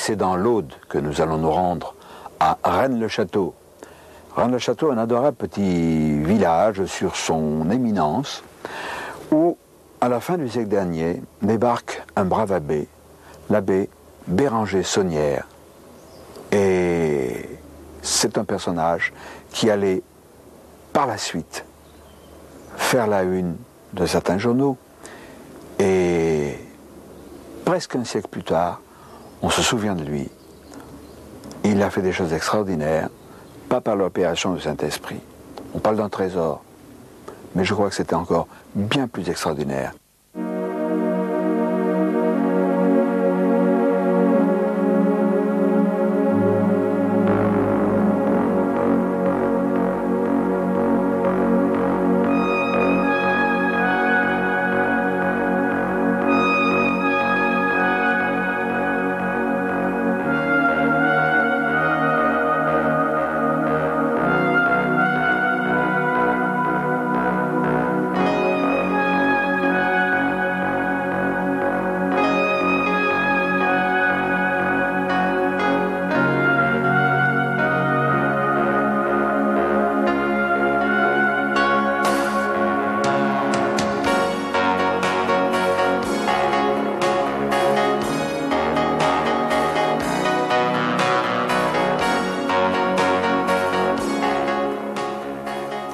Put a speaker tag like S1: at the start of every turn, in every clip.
S1: c'est dans l'Aude que nous allons nous rendre à Rennes-le-Château. Rennes-le-Château, un adorable petit village sur son éminence, où, à la fin du siècle dernier, débarque un brave abbé, l'abbé Béranger Saunière. Et c'est un personnage qui allait, par la suite, faire la une de certains journaux. Et presque un siècle plus tard, on se souvient de lui. Il a fait des choses extraordinaires, pas par l'opération du Saint-Esprit. On parle d'un trésor, mais je crois que c'était encore bien plus extraordinaire.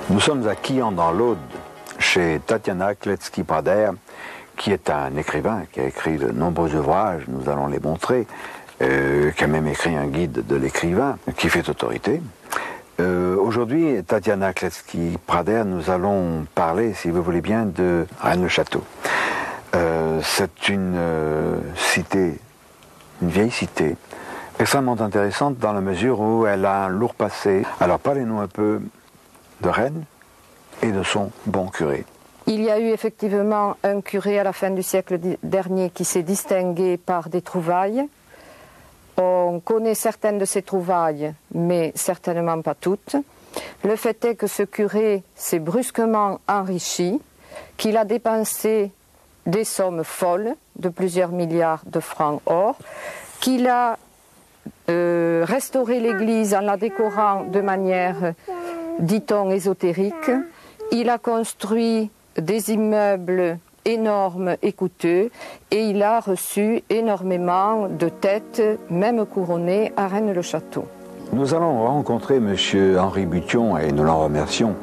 S1: Nous sommes à Quillan dans l'Aude, chez Tatiana Kletsky-Prader, qui est un écrivain qui a écrit de nombreux ouvrages, nous allons les montrer, qui a même écrit un guide de l'écrivain, qui fait autorité. Aujourd'hui, Tatiana Kletsky-Prader, nous allons parler, si vous voulez bien, de Rennes-le-Château. C'est une cité, une vieille cité, extrêmement intéressante dans la mesure où elle a un lourd passé. Alors parlez-nous un peu de Rennes et de son bon curé.
S2: Il y a eu effectivement un curé à la fin du siècle dernier qui s'est distingué par des trouvailles. On connaît certaines de ces trouvailles, mais certainement pas toutes. Le fait est que ce curé s'est brusquement enrichi, qu'il a dépensé des sommes folles de plusieurs milliards de francs or, qu'il a restauré l'église en la décorant de manière, dit-on, ésotérique. Il a construit des immeubles énormes et coûteux et il a reçu énormément de têtes, même couronnées, à Rennes-le-Château. Nous allons rencontrer M.
S1: Henri Bution, et nous l'en remercions,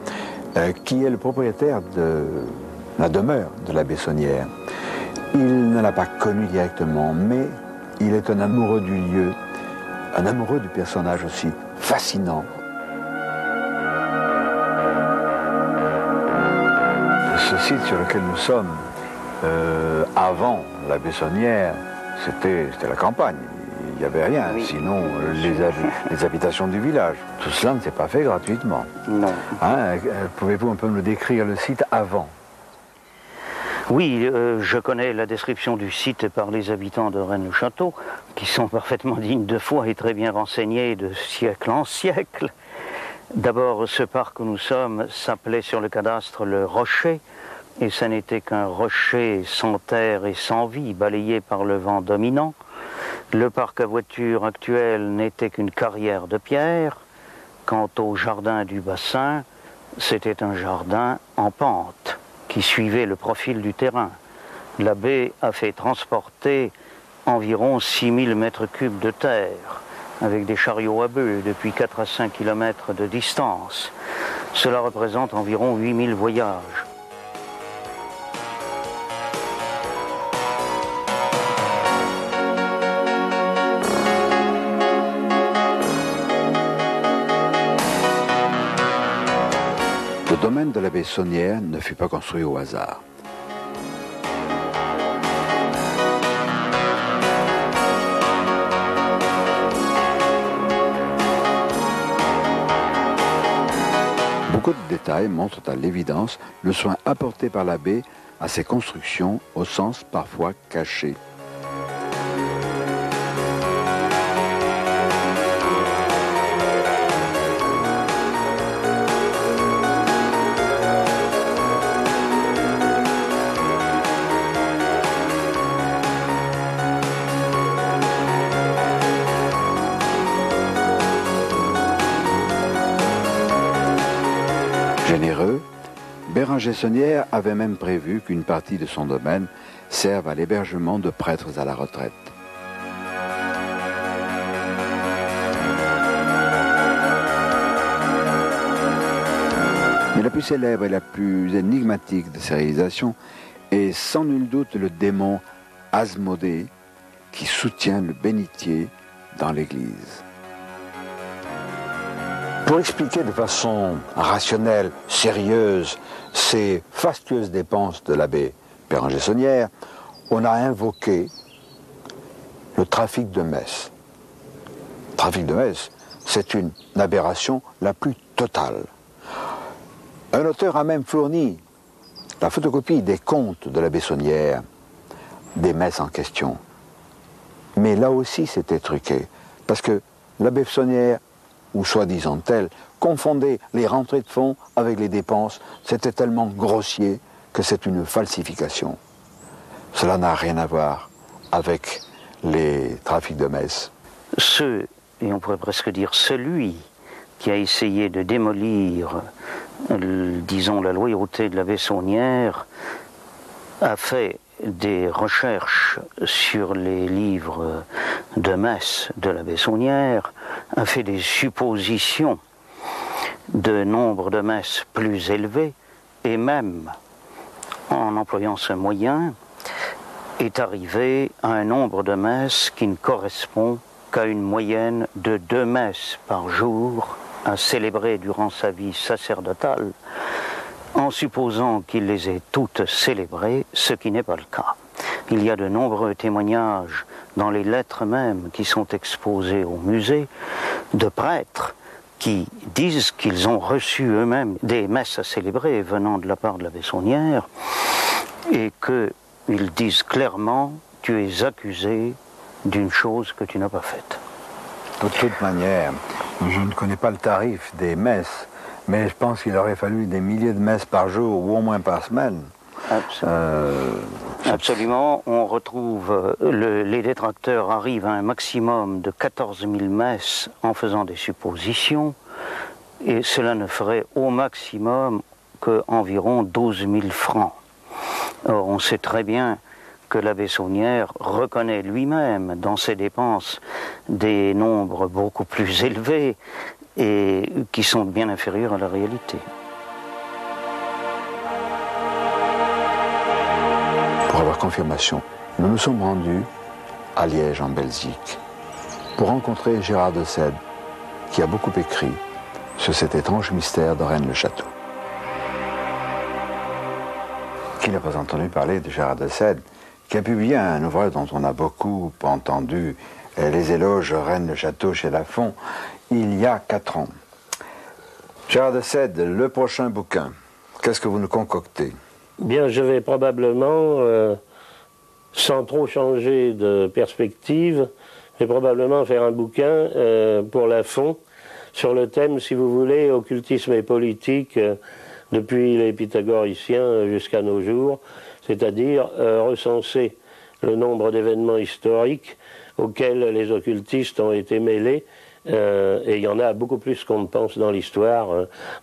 S1: qui est le propriétaire de la demeure de l'abbé Saunière. Il ne l'a pas connu directement, mais il est un amoureux du lieu, un amoureux du personnage aussi, fascinant. Ce site sur lequel nous sommes, avant l'abbé Saunière, c'était la campagne. Il n'y avait rien, oui. Sinon les habitations du village. Tout cela ne s'est pas fait gratuitement.
S3: Non.
S1: Hein, pouvez-vous un peu me décrire le site avant?
S3: Oui, je connais la description du site par les habitants de Rennes-le-Château, qui sont parfaitement dignes de foi et très bien renseignés de siècle en siècle. D'abord, ce parc où nous sommes s'appelait sur le cadastre le Rocher, et ça n'était qu'un rocher sans terre et sans vie, balayé par le vent dominant. Le parc à voitures actuel n'était qu'une carrière de pierre. Quant au jardin du bassin, c'était un jardin en pente, qui suivait le profil du terrain. L'abbé a fait transporter environ 6000 mètres cubes de terre, avec des chariots à bœufs depuis 4 à 5 km de distance. Cela représente environ 8000 voyages.
S1: Le domaine de l'abbé Saunière ne fut pas construit au hasard. Beaucoup de détails montrent à l'évidence le soin apporté par l'abbé à ses constructions, au sens parfois caché. Généreux, Béranger Saunière avait même prévu qu'une partie de son domaine serve à l'hébergement de prêtres à la retraite. Mais la plus célèbre et la plus énigmatique de ces réalisations est sans nul doute le démon Asmodée qui soutient le bénitier dans l'église. Pour expliquer de façon rationnelle, sérieuse, ces fastueuses dépenses de l'abbé Béranger Saunière, on a invoqué le trafic de messes. Le trafic de messes, c'est une aberration la plus totale. Un auteur a même fourni la photocopie des comptes de l'abbé Saunière, des messes en question. Mais là aussi, c'était truqué, parce que l'abbé Saunière, ou soi-disant tel, confondait les rentrées de fonds avec les dépenses. C'était tellement grossier que c'est une falsification. Cela n'a rien à voir avec les trafics de messes.
S3: Et on pourrait presque dire celui qui a essayé de démolir, disons, la loyauté de l'abbé Saunière, a fait des recherches sur les livres de messe de l'abbé Saunière, a fait des suppositions de nombre de messes plus élevés, et même, en employant ce moyen, est arrivé à un nombre de messes qui ne correspond qu'à une moyenne de 2 messes par jour à célébrer durant sa vie sacerdotale, en supposant qu'il les ait toutes célébrées, ce qui n'est pas le cas. Il y a de nombreux témoignages dans les lettres mêmes qui sont exposées au musée de prêtres qui disent qu'ils ont reçu eux-mêmes des messes à célébrer venant de la part de l'abbé Saunière et qu'ils disent clairement « tu es accusé d'une chose que tu n'as pas faite ».
S1: De toute manière, je ne connais pas le tarif des messes, mais je pense qu'il aurait fallu des milliers de messes par jour ou au moins par semaine.
S3: Absolument. On retrouve, les détracteurs arrivent à un maximum de 14 000 messes en faisant des suppositions, et cela ne ferait au maximum qu'environ 12 000 francs. Or, on sait très bien que l'abbé Saunière reconnaît lui-même dans ses dépenses des nombres beaucoup plus élevés et qui sont bien inférieurs à la réalité.
S1: Pour avoir confirmation, nous nous sommes rendus à Liège, en Belgique, pour rencontrer Gérard de Sède, qui a beaucoup écrit sur cet étrange mystère de Rennes-le-Château. Qui n'a pas entendu parler de Gérard de Sède, qui a publié un ouvrage dont on a beaucoup entendu les éloges Rennes-le-Château chez Lafon, il y a 4 ans. Gérard de Sède, le prochain bouquin, qu'est-ce que vous nous concoctez?
S4: Bien, je vais probablement, sans trop changer de perspective, je vais probablement faire un bouquin pour Lafon sur le thème, si vous voulez, occultisme et politique depuis les pythagoriciens jusqu'à nos jours, c'est-à-dire recenser le nombre d'événements historiques auxquels les occultistes ont été mêlés. Et il y en a beaucoup plus qu'on ne pense dans l'histoire,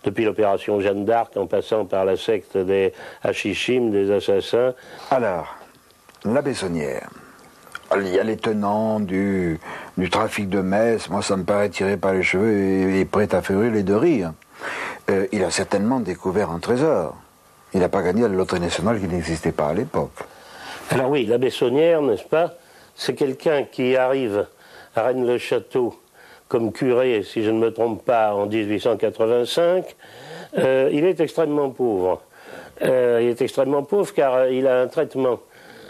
S4: depuis l'opération Jeanne d'Arc, en passant par la secte des Hachichim, des assassins.
S1: Alors, l'abbé Saunière, il y a les tenants du trafic de messes, moi ça me paraît tiré par les cheveux et prêt à faire hurler de rire. Il a certainement découvert un trésor. Il n'a pas gagné à la loterie nationale qui n'existait pas à l'époque.
S4: Alors oui, l'abbé Saunière, n'est-ce pas, c'est quelqu'un qui arrive à Rennes-le-Château comme curé, si je ne me trompe pas, en 1885, il est extrêmement pauvre. Il est extrêmement pauvre car il a un traitement.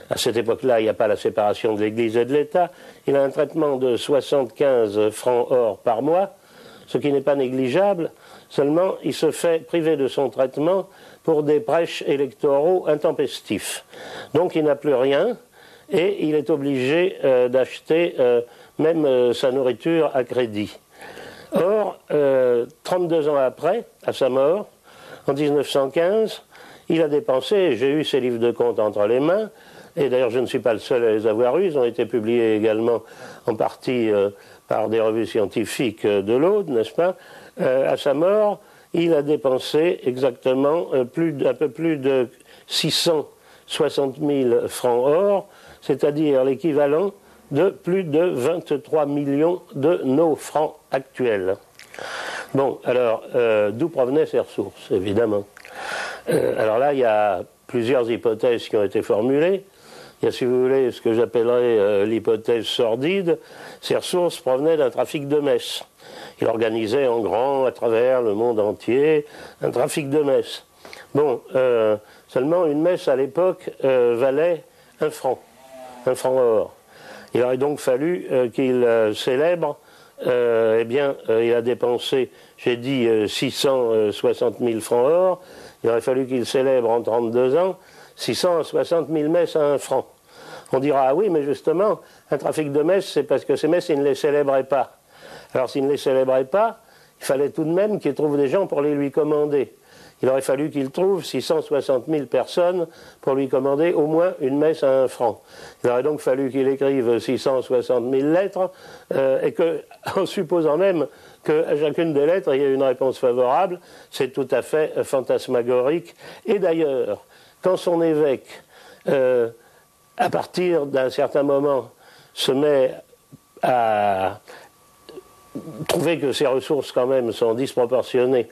S4: À cette époque-là, il n'y a pas la séparation de l'Église et de l'État. Il a un traitement de 75 francs or par mois, ce qui n'est pas négligeable. Seulement, il se fait priver de son traitement pour des prêches électoraux intempestifs. Donc, il n'a plus rien et il est obligé d'acheter même sa nourriture à crédit. Or, 32 ans après, à sa mort, en 1915, il a dépensé, j'ai eu ses livres de comptes entre les mains, et d'ailleurs je ne suis pas le seul à les avoir eus, ils ont été publiés également en partie par des revues scientifiques de l'Aude, n'est-ce pas? À sa mort, il a dépensé exactement un peu plus de 660 000 francs or, c'est-à-dire l'équivalent de plus de 23 millions de nos francs actuels. Bon, alors, d'où provenaient ces ressources, évidemment? Alors là, il y a plusieurs hypothèses qui ont été formulées. Il y a, si vous voulez, ce que j'appellerais l'hypothèse sordide. Ces ressources provenaient d'un trafic de messes. Il organisait en grand, à travers le monde entier, un trafic de messes. Bon, seulement une messe à l'époque valait un franc or. Il aurait donc fallu qu'il célèbre, il a dépensé, j'ai dit, 660 000 francs or. Il aurait fallu qu'il célèbre en 32 ans 660 000 messes à 1 franc. On dira, ah oui, mais justement, un trafic de messes, c'est parce que ces messes, il ne les célébrait pas. Alors s'il ne les célébrait pas, il fallait tout de même qu'il trouve des gens pour les lui commander. Il aurait fallu qu'il trouve 660 000 personnes pour lui commander au moins une messe à 1 franc. Il aurait donc fallu qu'il écrive 660 000 lettres, et en supposant même qu'à chacune des lettres, il y ait une réponse favorable, c'est tout à fait fantasmagorique. Et d'ailleurs, quand son évêque, à partir d'un certain moment, se met à trouver que ses ressources quand même sont disproportionnées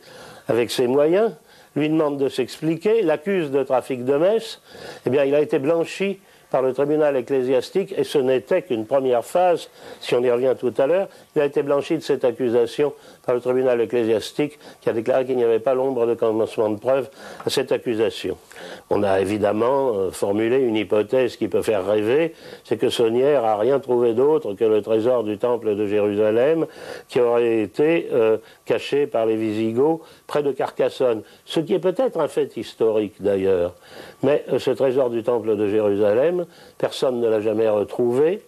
S4: avec ses moyens, lui demande de s'expliquer, l'accuse de trafic de messes, eh bien il a été blanchi par le tribunal ecclésiastique, et ce n'était qu'une première phase, si on y revient tout à l'heure. Il a été blanchi de cette accusation par le tribunal ecclésiastique, qui a déclaré qu'il n'y avait pas l'ombre de commencement de preuve à cette accusation. On a évidemment formulé une hypothèse qui peut faire rêver, c'est que Saunière n'a rien trouvé d'autre que le trésor du temple de Jérusalem, qui aurait été caché par les Visigoths près de Carcassonne, ce qui est peut-être un fait historique d'ailleurs. Mais ce trésor du temple de Jérusalem, personne ne l'a jamais retrouvé.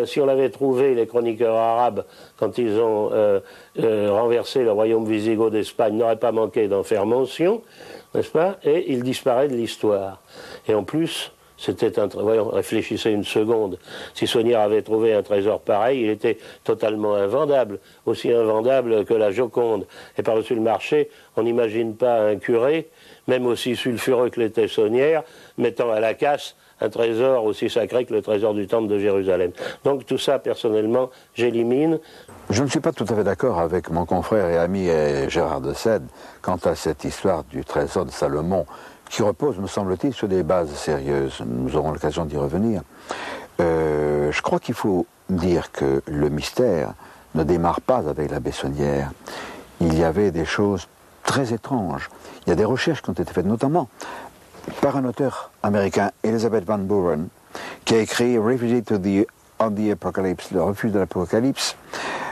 S4: Si on l'avait trouvé, les chroniqueurs arabes, quand ils ont renversé le royaume wisigoth d'Espagne, n'auraient pas manqué d'en faire mention, n'est-ce pas? Et il disparaît de l'histoire. Et en plus, c'était un... Voyons, réfléchissez une seconde. Si Saunière avait trouvé un trésor pareil, il était totalement invendable, aussi invendable que la Joconde. Et par-dessus le marché, on n'imagine pas un curé, même aussi sulfureux que l'était Saunière, mettant à la casse un trésor aussi sacré que le trésor du temple de Jérusalem. Donc tout ça, personnellement, j'élimine.
S1: Je ne suis pas tout à fait d'accord avec mon confrère et ami Gérard de Sède quant à cette histoire du trésor de Salomon, qui repose, me semble-t-il, sur des bases sérieuses. Nous aurons l'occasion d'y revenir. Je crois qu'il faut dire que le mystère ne démarre pas avec la Bessonnière. Il y avait des choses très étranges. Il y a des recherches qui ont été faites, notamment par un auteur américain, Elizabeth Van Buren, qui a écrit Refugee of the Apocalypse, le refuge de l'Apocalypse,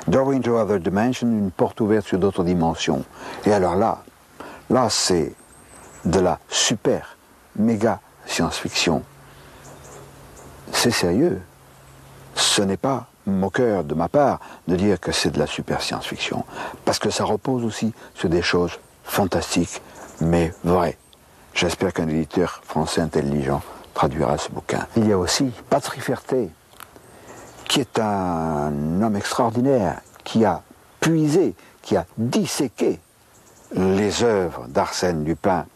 S1: Doorway into Other Dimension, une porte ouverte sur d'autres dimensions. Et alors là c'est de la super, méga science-fiction. C'est sérieux. Ce n'est pas moqueur de ma part de dire que c'est de la super science-fiction, parce que ça repose aussi sur des choses fantastiques, mais vraies. J'espère qu'un éditeur français intelligent traduira ce bouquin. Il y a aussi Patrick Ferté, qui est un homme extraordinaire, qui a puisé, qui a disséqué les œuvres d'Arsène Lupin.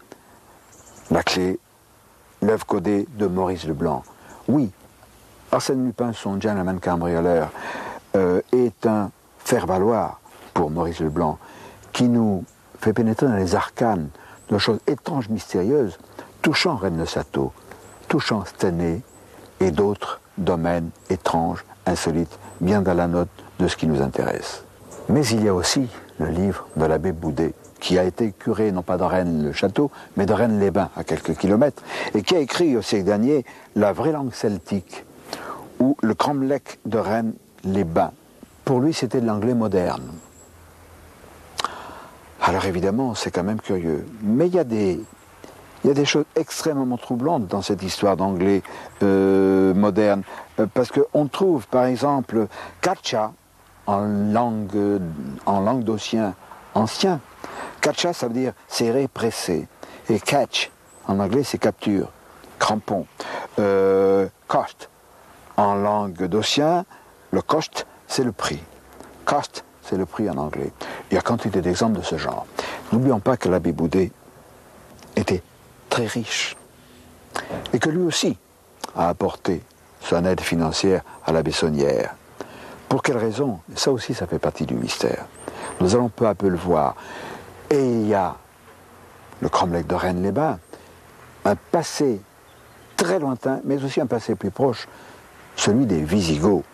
S1: La clé, l'œuvre codée de Maurice Leblanc. Oui, Arsène Lupin, son gentleman cambrioleur, est un faire-valoir pour Maurice Leblanc, qui nous fait pénétrer dans les arcanes de choses étranges, mystérieuses, touchant Rennes le Château, touchant Stenay et d'autres domaines étranges, insolites, bien dans la note de ce qui nous intéresse. Mais il y a aussi le livre de l'abbé Boudet, qui a été curé non pas de Rennes-le-Château, mais de Rennes-les-Bains, à quelques kilomètres, et qui a écrit au siècle dernier La vraie langue celtique, ou le cromlech de Rennes-les-Bains. Pour lui, c'était de l'anglais moderne. Alors évidemment, c'est quand même curieux. Mais il y a des choses extrêmement troublantes dans cette histoire d'anglais moderne. Parce qu'on trouve, par exemple, Katcha en languedocien ancien. Katcha, ça veut dire serré, pressé. Et catch, en anglais, c'est capture, crampon. Cost, en languedocien, le cost, c'est le prix. Cost, c'est le prix en anglais. Il y a quantité d'exemples de ce genre. N'oublions pas que l'abbé Boudet était très riche et que lui aussi a apporté son aide financière à la Bessonnière. Pour quelle raison? Ça aussi, ça fait partie du mystère. Nous allons peu à peu le voir. Et il y a le cromlech de Rennes-les-Bains, un passé très lointain, mais aussi un passé plus proche, celui des Visigoths,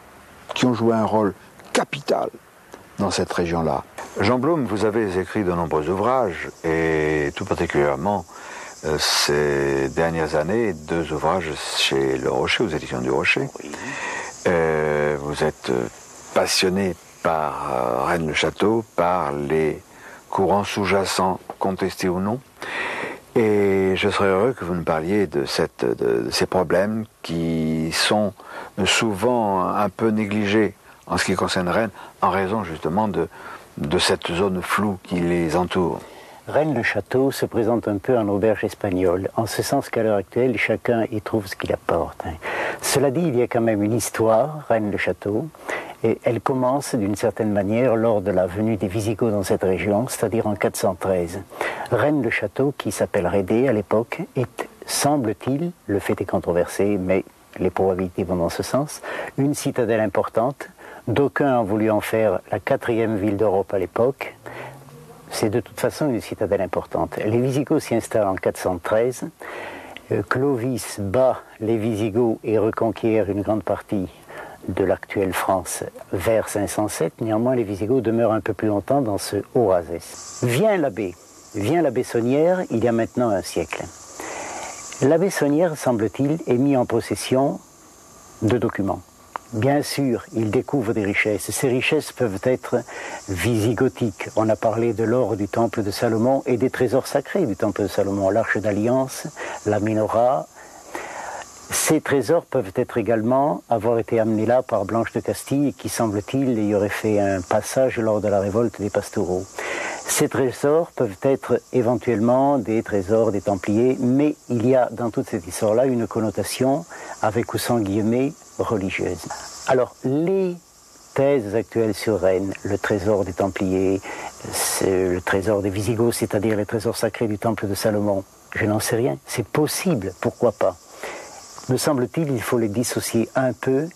S1: qui ont joué un rôle capital dans cette région-là. Jean Blum, vous avez écrit de nombreux ouvrages, et tout particulièrement ces dernières années, 2 ouvrages chez Le Rocher, aux éditions du Rocher.
S3: Oui.
S1: Vous êtes passionné par Rennes-le-Château, par les courants sous-jacents, contestés ou non. Et je serais heureux que vous nous parliez de ces problèmes qui sont souvent un peu négligés en ce qui concerne Rennes, en raison justement de cette zone floue qui les entoure.
S5: Rennes-le-Château se présente un peu en auberge espagnole, en ce sens qu'à l'heure actuelle, chacun y trouve ce qu'il apporte. Cela dit, il y a quand même une histoire, Rennes-le-Château, et elle commence d'une certaine manière lors de la venue des Visigoths dans cette région, c'est-à-dire en 413. Rennes-le-Château, qui s'appelle Rédé à l'époque, est, semble-t-il, le fait est controversé, mais les probabilités vont dans ce sens, une citadelle importante. D'aucuns ont voulu en faire la 4e ville d'Europe à l'époque. C'est de toute façon une citadelle importante. Les Visigoths s'y installent en 413. Clovis bat les Visigoths et reconquiert une grande partie de l'actuelle France vers 507. Néanmoins, les Visigoths demeurent un peu plus longtemps dans ce Haut-Razès. Vient la Bessonnière, il y a maintenant un siècle. La Bessonnière, semble-t-il, est mise en possession de documents. Bien sûr, il découvre des richesses. Ces richesses peuvent être visigothiques. On a parlé de l'or du temple de Salomon et des trésors sacrés du temple de Salomon, l'arche d'alliance, la menorah. Ces trésors peuvent être également avoir été amenés là par Blanche de Castille, qui, semble-t-il, y aurait fait un passage lors de la révolte des Pastoureaux. Ces trésors peuvent être éventuellement des trésors des Templiers, mais il y a dans toute cette histoire-là une connotation, avec ou sans guillemets, religieuse. Alors, les thèses actuelles sur Rennes, le trésor des Templiers, le trésor des Visigoths, c'est-à-dire les trésors sacrés du temple de Salomon, je n'en sais rien. C'est possible, pourquoi pas? Me semble-t-il, il faut les dissocier un peu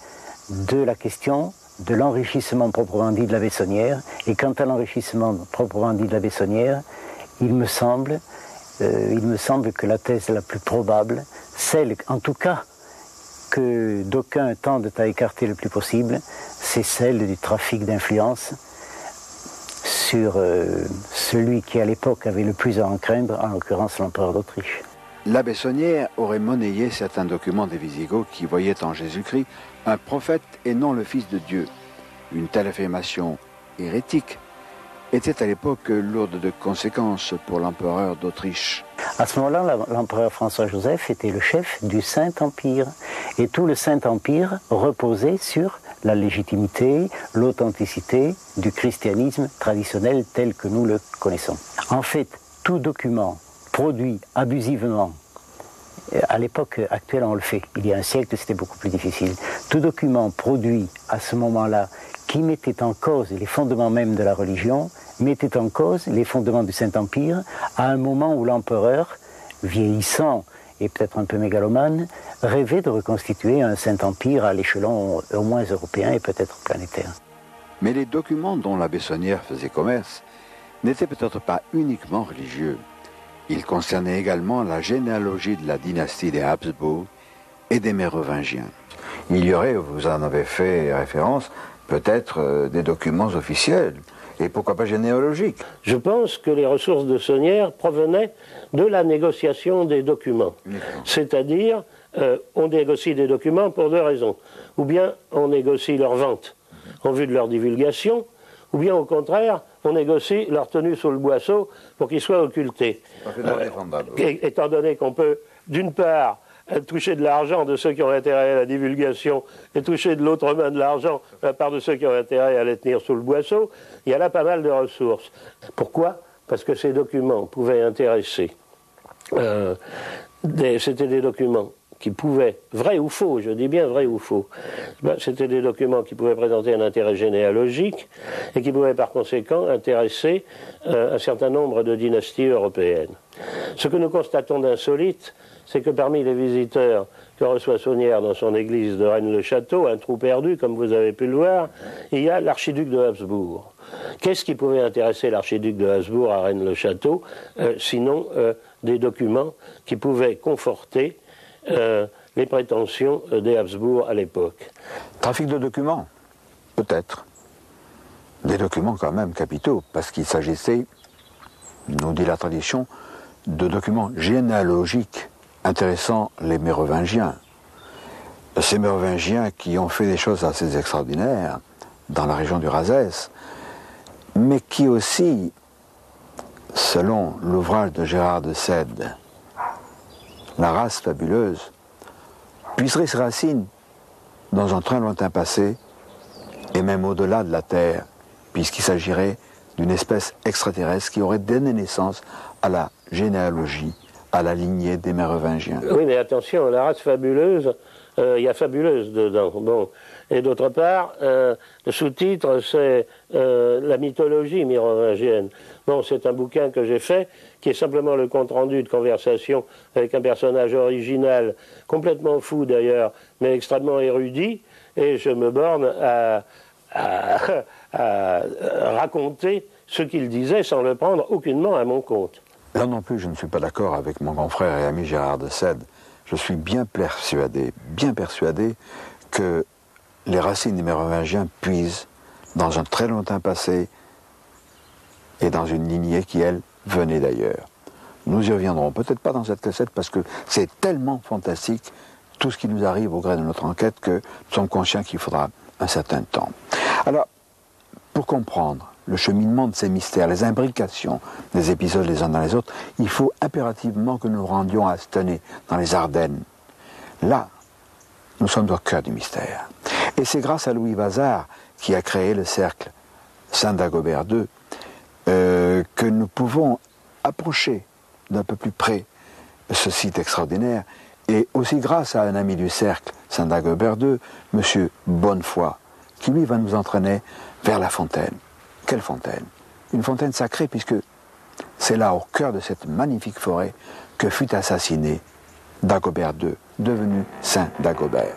S5: de la question de l'enrichissement proprement dit de la Bessonnière. Et quant à l'enrichissement proprement dit de la Bessonnière, il me semble que la thèse la plus probable, celle en tout cas que d'aucuns tendent à écarter le plus possible, c'est celle du trafic d'influence sur celui qui à l'époque avait le plus à en craindre, en l'occurrence l'empereur d'Autriche.
S1: La Bessonnière aurait monnayé certains documents des Visigoths qui voyaient en Jésus-Christ un prophète et non le Fils de Dieu. Une telle affirmation hérétique était à l'époque lourde de conséquences pour l'empereur d'Autriche.
S5: À ce moment-là, l'empereur François-Joseph était le chef du Saint-Empire. Et tout le Saint-Empire reposait sur la légitimité, l'authenticité du christianisme traditionnel tel que nous le connaissons. En fait, tout document produit abusivement, à l'époque actuelle on le fait, il y a un siècle c'était beaucoup plus difficile, tout document produit à ce moment-là qui mettait en cause les fondements même de la religion, mettait en cause les fondements du Saint-Empire à un moment où l'empereur, vieillissant et peut-être un peu mégalomane, rêvait de reconstituer un Saint-Empire à l'échelon au moins européen et peut-être planétaire.
S1: Mais les documents dont la Bessonnière faisait commerce n'étaient peut-être pas uniquement religieux. Ils concernaient également la généalogie de la dynastie des Habsbourg et des Mérovingiens. Il y aurait, vous en avez fait référence, peut-être des documents officiels, et pourquoi pas généalogiques.
S4: Je pense que les ressources de Sonnière provenaient de la négociation des documents. C'est-à-dire, on négocie des documents pour 2 raisons. Ou bien on négocie leur vente en vue de leur divulgation, ou bien au contraire, on négocie leur tenue sous le boisseau pour qu'ils soient occultés. Étant donné qu'on peut, d'une part, toucher de l'argent de ceux qui ont intérêt à la divulgation et toucher de l'autre main de l'argent de la part de ceux qui ont intérêt à les tenir sous le boisseau, il y a là pas mal de ressources. Pourquoi? Parce que ces documents pouvaient intéresser. C'était des documents qui pouvaient, vrai ou faux, je dis bien vrai ou faux, c'était des documents qui pouvaient présenter un intérêt généalogique et qui pouvaient par conséquent intéresser un certain nombre de dynasties européennes. Ce que nous constatons d'insolite, c'est que parmi les visiteurs que reçoit Saunière dans son église de Rennes-le-Château, un trou perdu, comme vous avez pu le voir, il y a l'archiduc de Habsbourg. Qu'est-ce qui pouvait intéresser l'archiduc de Habsbourg à Rennes-le-Château, sinon des documents qui pouvaient conforter les prétentions des Habsbourg à l'époque?
S1: Trafic de documents, peut-être. Des documents quand même capitaux, parce qu'il s'agissait, nous dit la tradition, de documents généalogiques intéressant les Mérovingiens. Ces Mérovingiens qui ont fait des choses assez extraordinaires dans la région du Razès, mais qui aussi, selon l'ouvrage de Gérard de Sède, La race fabuleuse, puiserait ses racines dans un très lointain passé, et même au-delà de la Terre, puisqu'il s'agirait d'une espèce extraterrestre qui aurait donné naissance à la généalogie, à la lignée des Mérovingiens.
S4: Oui, mais attention, la race fabuleuse, il y a fabuleuse dedans. Bon. Et d'autre part, le sous-titre, c'est la mythologie mérovingienne. Bon, c'est un bouquin que j'ai fait, qui est simplement le compte-rendu de conversation avec un personnage original, complètement fou d'ailleurs, mais extrêmement érudit, et je me borne à raconter ce qu'il disait sans le prendre aucunement à mon compte.
S1: Là non plus, je ne suis pas d'accord avec mon grand frère et ami Gérard de Sède. Je suis bien persuadé que les racines des Mérovingiens puisent dans un très lointain passé et dans une lignée qui, elle, venait d'ailleurs. Nous y reviendrons, peut-être pas dans cette cassette, parce que c'est tellement fantastique, tout ce qui nous arrive au gré de notre enquête, que nous sommes conscients qu'il faudra un certain temps. Alors, pour comprendre le cheminement de ces mystères, les imbrications des épisodes les uns dans les autres, il faut impérativement que nous nous rendions à Stenay, dans les Ardennes. Là, nous sommes au cœur du mystère. Et c'est grâce à Louis Vazard, qui a créé le cercle Saint-Dagobert II, que nous pouvons approcher d'un peu plus près ce site extraordinaire, et aussi grâce à un ami du cercle Saint-Dagobert II, M. Bonnefoy, qui lui va nous entraîner vers la fontaine. Quelle fontaine? Une fontaine sacrée, puisque c'est là, au cœur de cette magnifique forêt, que fut assassiné Dagobert II, devenu Saint Dagobert.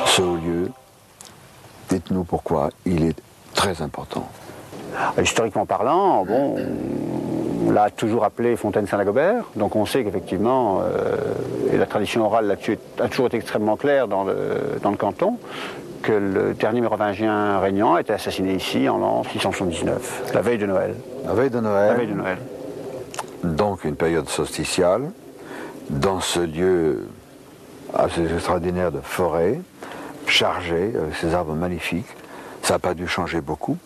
S1: Ce haut lieu, dites-nous pourquoi il est très important.
S6: Historiquement parlant, bon, on l'a toujours appelé Fontaine Saint-Dagobert, donc on sait qu'effectivement, et la tradition orale là-dessus a toujours été extrêmement claire dans le canton, que le dernier mérovingien régnant a été assassiné ici en l'an 679, la veille de Noël.
S1: La veille de Noël.
S6: La veille de Noël.
S1: Donc une période solsticiale, dans ce lieu assez extraordinaire de forêt, chargé, avec ces arbres magnifiques. Ça n'a pas dû changer beaucoup,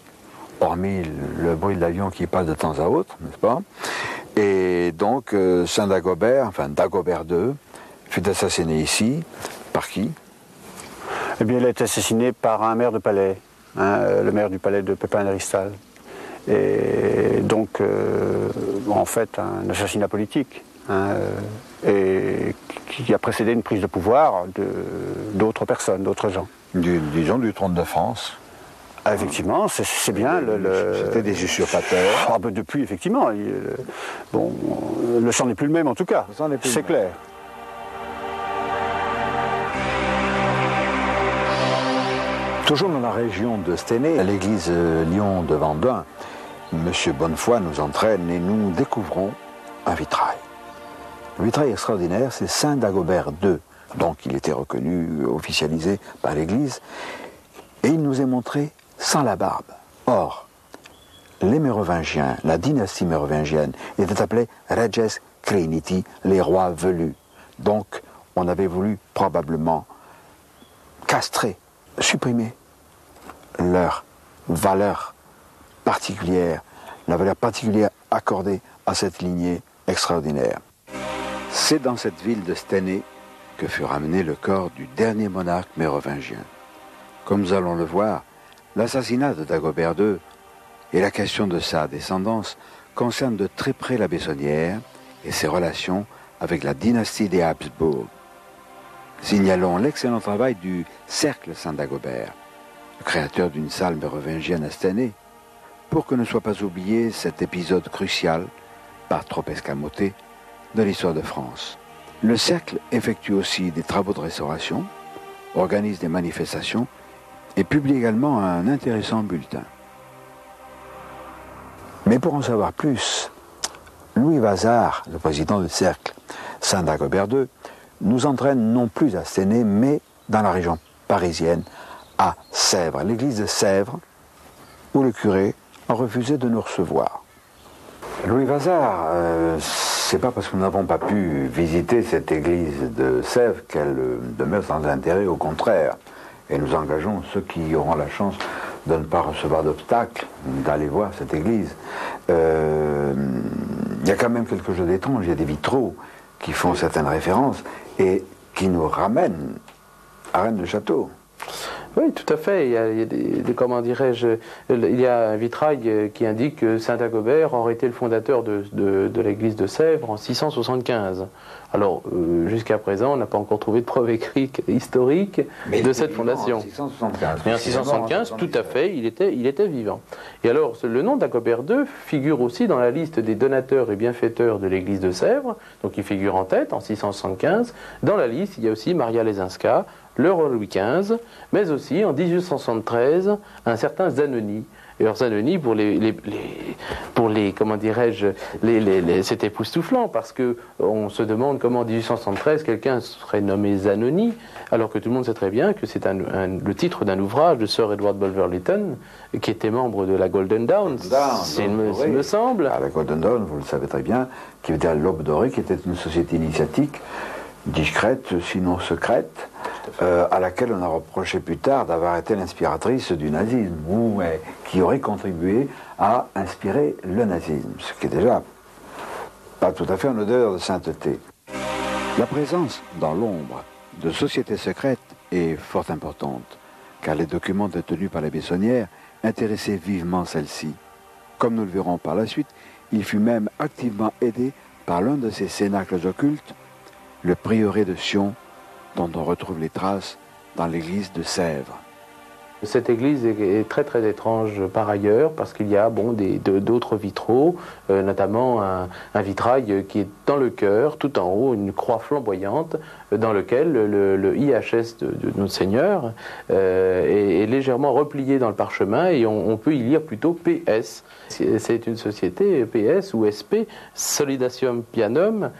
S1: hormis le bruit de l'avion qui passe de temps à autre, n'est-ce pas? Et donc, Saint Dagobert, enfin Dagobert II, fut assassiné ici. Par qui?
S6: Eh bien, il a été assassiné par un maire de palais, le maire du palais de Pépin d'Héristal. Et donc, en fait, un assassinat politique. Et qui a précédé une prise de pouvoir d'autres personnes, d'autres gens.
S1: Disons du trône de France.
S6: Ah, effectivement, c'est bien.
S1: C'était des usurpateurs.
S6: Ah, ben depuis, effectivement. Bon, le sang n'est plus le même en tout cas, c'est clair.
S1: Toujours dans la région de Stenay, à l'église Lyon de Vendun, M. Bonnefoy nous entraîne et nous découvrons un vitrail. Le vitrail extraordinaire, c'est Saint Dagobert II. Donc il était reconnu, officialisé par l'Église. Et il nous est montré sans la barbe. Or, les Mérovingiens, la dynastie mérovingienne, était appelée Reges Criniti, les rois velus. Donc on avait voulu probablement castrer, supprimer leur valeur particulière, la valeur particulière accordée à cette lignée extraordinaire. C'est dans cette ville de Stenay que fut ramené le corps du dernier monarque mérovingien. Comme nous allons le voir, l'assassinat de Dagobert II et la question de sa descendance concernent de très près la Bessonnière et ses relations avec la dynastie des Habsbourg. Signalons l'excellent travail du Cercle Saint-Dagobert, le créateur d'une salle mérovingienne à Stenay, pour que ne soit pas oublié cet épisode crucial, pas trop escamoté, de l'histoire de France. Le Cercle effectue aussi des travaux de restauration, organise des manifestations et publie également un intéressant bulletin. Mais pour en savoir plus, Louis Vazard, le président du Cercle Saint-Dagobert II, nous entraîne non plus à Stenay, mais dans la région parisienne, à Sèvres, l'église de Sèvres, où le curé a refusé de nous recevoir. Louis Vazard, c'est pas parce que nous n'avons pas pu visiter cette église de Sèvres qu'elle demeure sans intérêt, au contraire. Et nous engageons ceux qui auront la chance de ne pas recevoir d'obstacles, d'aller voir cette église. Il y a quand même quelque chose d'étrange, il y a des vitraux qui font certaines références et qui nous ramènent à Rennes-le-Château.
S7: Oui, tout à fait. Il y a comment dirais-je, il y a un vitrail qui indique que Saint Dagobert aurait été le fondateur de l'église de Sèvres en 675. Alors, jusqu'à présent, on n'a pas encore trouvé de preuve écrite historique de cette fondation.
S1: En 675.
S7: Mais en 675, tout à fait, il était vivant. Et alors, le nom Dagobert II figure aussi dans la liste des donateurs et bienfaiteurs de l'église de Sèvres, donc il figure en tête en 675. Dans la liste, il y a aussi Maria Lesinska, le roi Louis XV, mais aussi en 1873 un certain Zanoni. Et alors Zanoni, pour les comment dirais-je, c'est époustouflant parce que on se demande comment en 1873 quelqu'un serait nommé Zanoni, alors que tout le monde sait très bien que c'est le titre d'un ouvrage de Sir Edward Bulwer-Lytton, qui était membre de la Golden Dawn, il me semble.
S1: La Golden Dawn, vous le savez très bien, qui veut dire l'Aube dorée, qui était une société initiatique, discrète, sinon secrète, à laquelle on a reproché plus tard d'avoir été l'inspiratrice du nazisme, ou qui aurait contribué à inspirer le nazisme, ce qui est déjà pas tout à fait en odeur de sainteté. La présence dans l'ombre de sociétés secrètes est fort importante, car les documents détenus par les Bessonnières intéressaient vivement celle-ci. Comme nous le verrons par la suite, il fut même activement aidé par l'un de ces cénacles occultes, le prieuré de Sion, dont on retrouve les traces dans l'église de Sèvres.
S7: Cette église est très très étrange par ailleurs parce qu'il y a d'autres vitraux, notamment un vitrail qui est dans le chœur, tout en haut, une croix flamboyante dans lequel le IHS de notre Seigneur est légèrement replié dans le parchemin et on peut y lire plutôt PS. C'est une société PS ou SP, Solidatium Pianum,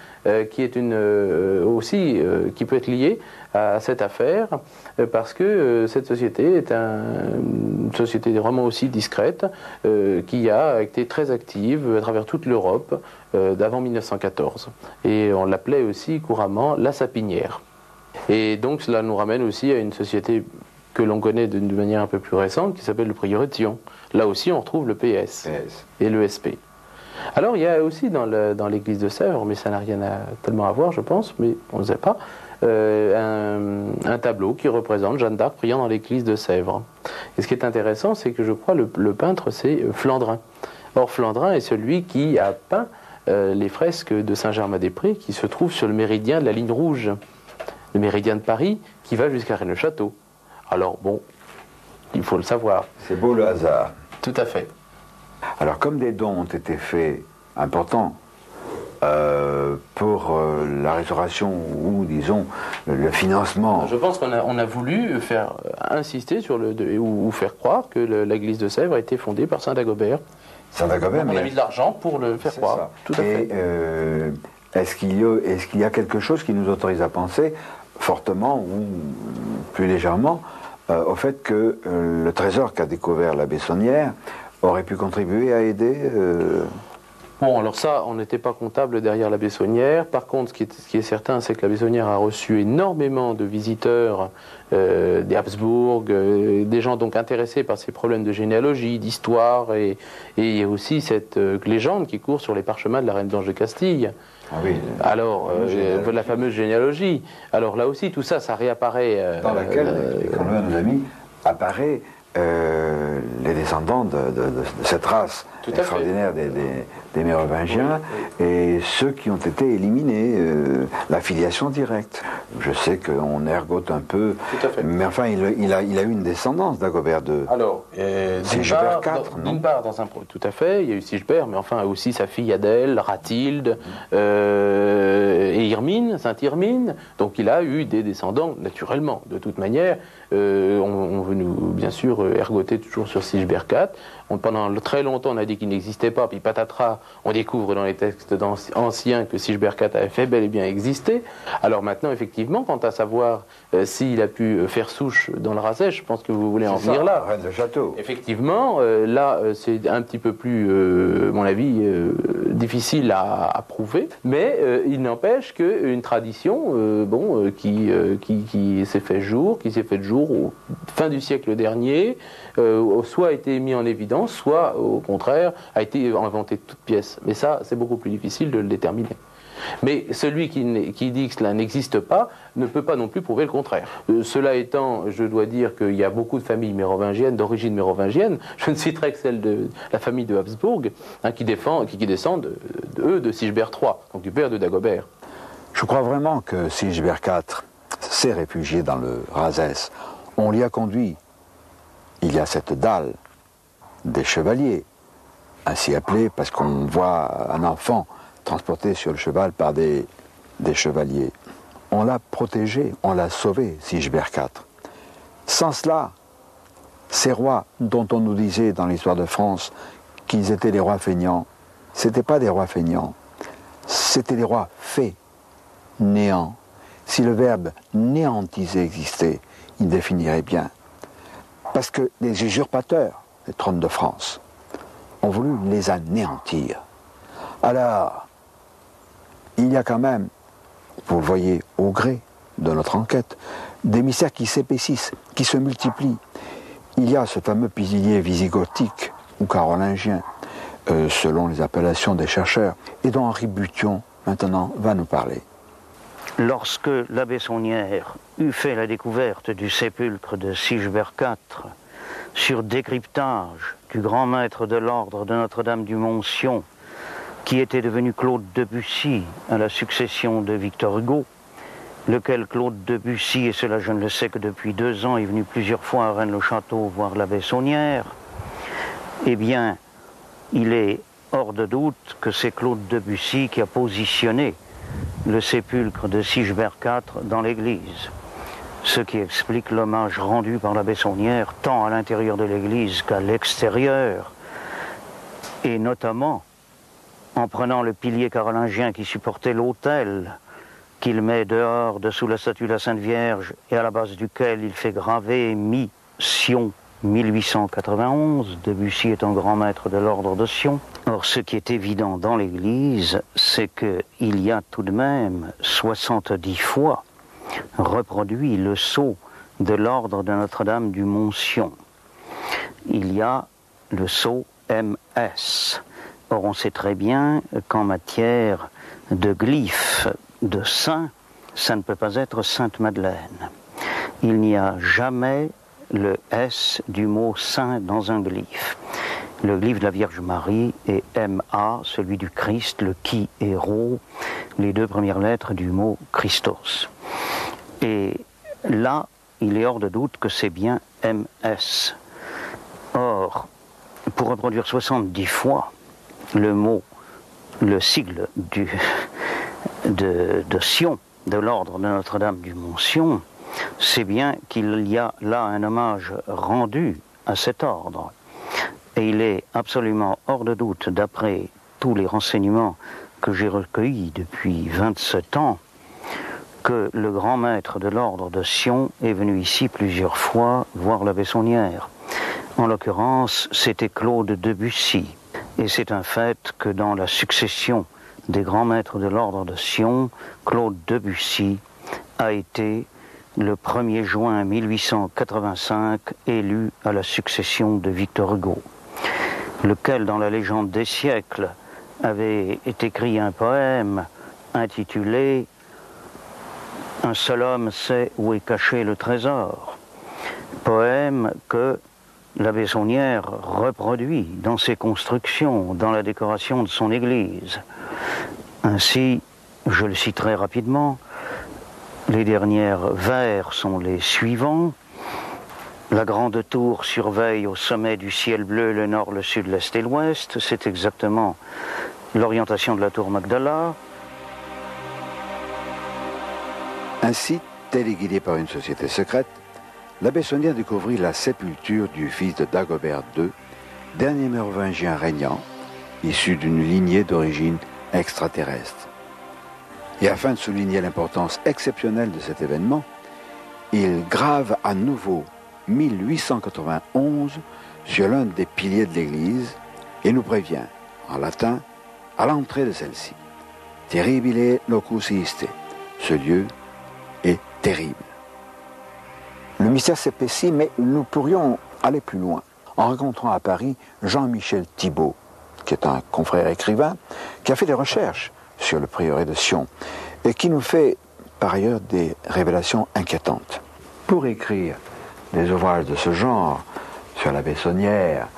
S7: qui est aussi qui peut être liée à cette affaire parce que cette société est une société vraiment aussi discrète qui a été très active à travers toute l'Europe d'avant 1914 et on l'appelait aussi couramment la Sapinière. Et donc cela nous ramène aussi à une société que l'on connaît d'une manière un peu plus récente qui s'appelle le prieuré de Sion. Là aussi on retrouve le PS et le SP. Alors il y a aussi dans l'église de Sèvres, mais ça n'a rien tellement à voir je pense, mais on ne sait pas, un tableau qui représente Jeanne d'Arc priant dans l'église de Sèvres. Et ce qui est intéressant, c'est que je crois le peintre c'est Flandrin. Or Flandrin est celui qui a peint les fresques de Saint-Germain-des-Prés qui se trouvent sur le méridien de la ligne rouge, le méridien de Paris qui va jusqu'à Rennes-le-Château. Alors bon, il faut le savoir.
S1: C'est beau le hasard.
S7: Tout à fait.
S1: Alors comme des dons ont été faits importants pour la restauration ou disons le financement.
S7: Je pense qu'on a voulu faire insister sur ou faire croire que l'église de Sèvres a été fondée par Saint Dagobert.
S1: Saint Dagobert,
S7: on a mis de l'argent pour le faire croire.
S1: Ça.
S7: Tout à fait.
S1: Est-ce qu'il y a quelque chose qui nous autorise à penser fortement ou plus légèrement au fait que le trésor qu'a découvert la Bessonnière aurait pu contribuer à aider
S7: Bon, alors ça, on n'était pas comptable derrière la Bessonnière. Par contre, ce qui est certain, c'est que la Bessonnière a reçu énormément de visiteurs des Habsbourg, des gens donc intéressés par ces problèmes de généalogie, d'histoire, et il y a aussi cette légende qui court sur les parchemins de la Reine Blanche de Castille.
S1: Ah oui,
S7: alors, la fameuse généalogie. Alors là aussi, tout ça, ça réapparaît.
S1: Dans laquelle, quand on nous a mis, apparaît les descendants de cette race extraordinaire des Mérovingiens, et ceux qui ont été éliminés, la filiation directe. Je sais qu'on ergote un peu, mais enfin il a eu une descendance d'Agobert II.
S7: Alors,
S1: Sigebert IV, non ?
S7: D'une part, tout à fait, il y a eu Sigebert, mais enfin aussi sa fille Adèle, Rathilde, et Irmine, Sainte Irmine, donc il a eu des descendants, naturellement, de toute manière. On veut bien sûr ergoter toujours sur Sigebert IV. Pendant très longtemps, on a dit qu'il n'existait pas, puis patatras, on découvre dans les textes anciens que Sigebert IV avait fait bel et bien exister. Alors maintenant, effectivement, quant à savoir s'il a pu faire souche dans le Razès, je pense que vous voulez en venir là.
S1: Rennes le Château.
S7: Effectivement, là, c'est un petit peu plus, à mon avis, difficile à prouver, mais il n'empêche qu'une tradition qui s'est fait jour, au fin du siècle dernier, soit a été mis en évidence, soit au contraire a été inventé de toutes pièces. Mais ça, c'est beaucoup plus difficile de le déterminer. Mais celui qui dit que cela n'existe pas ne peut pas non plus prouver le contraire. Cela étant, je dois dire qu'il y a beaucoup de familles mérovingiennes, d'origine mérovingienne. Je ne citerai que celle de la famille de Habsbourg, qui descendent de Sigebert III, donc du père de Dagobert.
S1: Je crois vraiment que Sigebert IV s'est réfugié dans le Razès. On l'y a conduit. Il y a cette dalle des chevaliers, ainsi appelée parce qu'on voit un enfant transporté sur le cheval par des chevaliers. On l'a protégé, on l'a sauvé, Sigebert IV. Sans cela, ces rois dont on nous disait dans l'histoire de France qu'ils étaient des rois feignants, ce n'étaient pas des rois feignants, c'étaient des rois faits, néants. Si le verbe néantiser existait, il définirait bien. Parce que les usurpateurs, les trônes de France, ont voulu les anéantir. Alors, il y a quand même, vous le voyez au gré de notre enquête, des mystères qui s'épaississent, qui se multiplient. Il y a ce fameux pilier visigothique ou carolingien, selon les appellations des chercheurs, et dont Henri Bution, maintenant, va nous parler.
S3: Lorsque la Bessonnière eut fait la découverte du sépulcre de Sigebert IV, sur décryptage du grand maître de l'ordre de Notre-Dame du Montsion, qui était devenu Claude Debussy à la succession de Victor Hugo, lequel Claude Debussy, et cela je ne le sais que depuis 2 ans, est venu plusieurs fois à Rennes-le-Château voir la Bessonnière, eh bien, il est hors de doute que c'est Claude Debussy qui a positionné le sépulcre de Sigebert IV dans l'église. Ce qui explique l'hommage rendu par la Bessonnière tant à l'intérieur de l'église qu'à l'extérieur, et notamment en prenant le pilier carolingien qui supportait l'autel, qu'il met dehors dessous la statue de la Sainte Vierge et à la base duquel il fait graver Mi-Sion 1891, Debussy étant grand maître de l'ordre de Sion. Or, ce qui est évident dans l'église, c'est qu'il y a tout de même 70 fois reproduit le sceau de l'ordre de Notre-Dame du Montsion. Il y a le sceau MS. Or, on sait très bien qu'en matière de glyphes de saint, ça ne peut pas être Sainte-Madeleine. Il n'y a jamais le S du mot saint dans un glyphe. Le glyphe de la Vierge Marie est MA, celui du Christ, le qui et Rho, les 2 premières lettres du mot Christos. Et là, il est hors de doute que c'est bien MS. Or, pour reproduire 70 fois le mot, le sigle de Sion, de l'ordre de Notre-Dame du Montsion, c'est bien qu'il y a là un hommage rendu à cet ordre. Et il est absolument hors de doute, d'après tous les renseignements que j'ai recueillis depuis 27 ans, que le grand maître de l'ordre de Sion est venu ici plusieurs fois voir la Bessonnière. En l'occurrence, c'était Claude Debussy. Et c'est un fait que dans la succession des grands maîtres de l'ordre de Sion, Claude Debussy a été le 1er juin 1885 élu à la succession de Victor Hugo, lequel, dans la légende des siècles, avait écrit un poème intitulé « Un seul homme sait où est caché le trésor », poème que l'abbé Saunière reproduit dans ses constructions, dans la décoration de son église. Ainsi, je le citerai rapidement, les derniers vers sont les suivants. La grande tour surveille au sommet du ciel bleu le nord, le sud, l'est et l'ouest. C'est exactement l'orientation de la tour Magdala.
S1: Ainsi, téléguidé par une société secrète, l'abbé Saunière découvrit la sépulture du fils de Dagobert II, dernier mérovingien régnant, issu d'une lignée d'origine extraterrestre. Et afin de souligner l'importance exceptionnelle de cet événement, il grave à nouveau 1891 sur l'un des piliers de l'église et nous prévient, en latin, à l'entrée de celle-ci. Terribile locus iste. Ce lieu est terrible. Le mystère s'épaissit, mais nous pourrions aller plus loin en rencontrant à Paris Jean-Michel Thibault, qui est un confrère écrivain, qui a fait des recherches sur le prieuré de Sion et qui nous fait par ailleurs des révélations inquiétantes. Pour écrire des ouvrages de ce genre, sur l'abbé Saunière,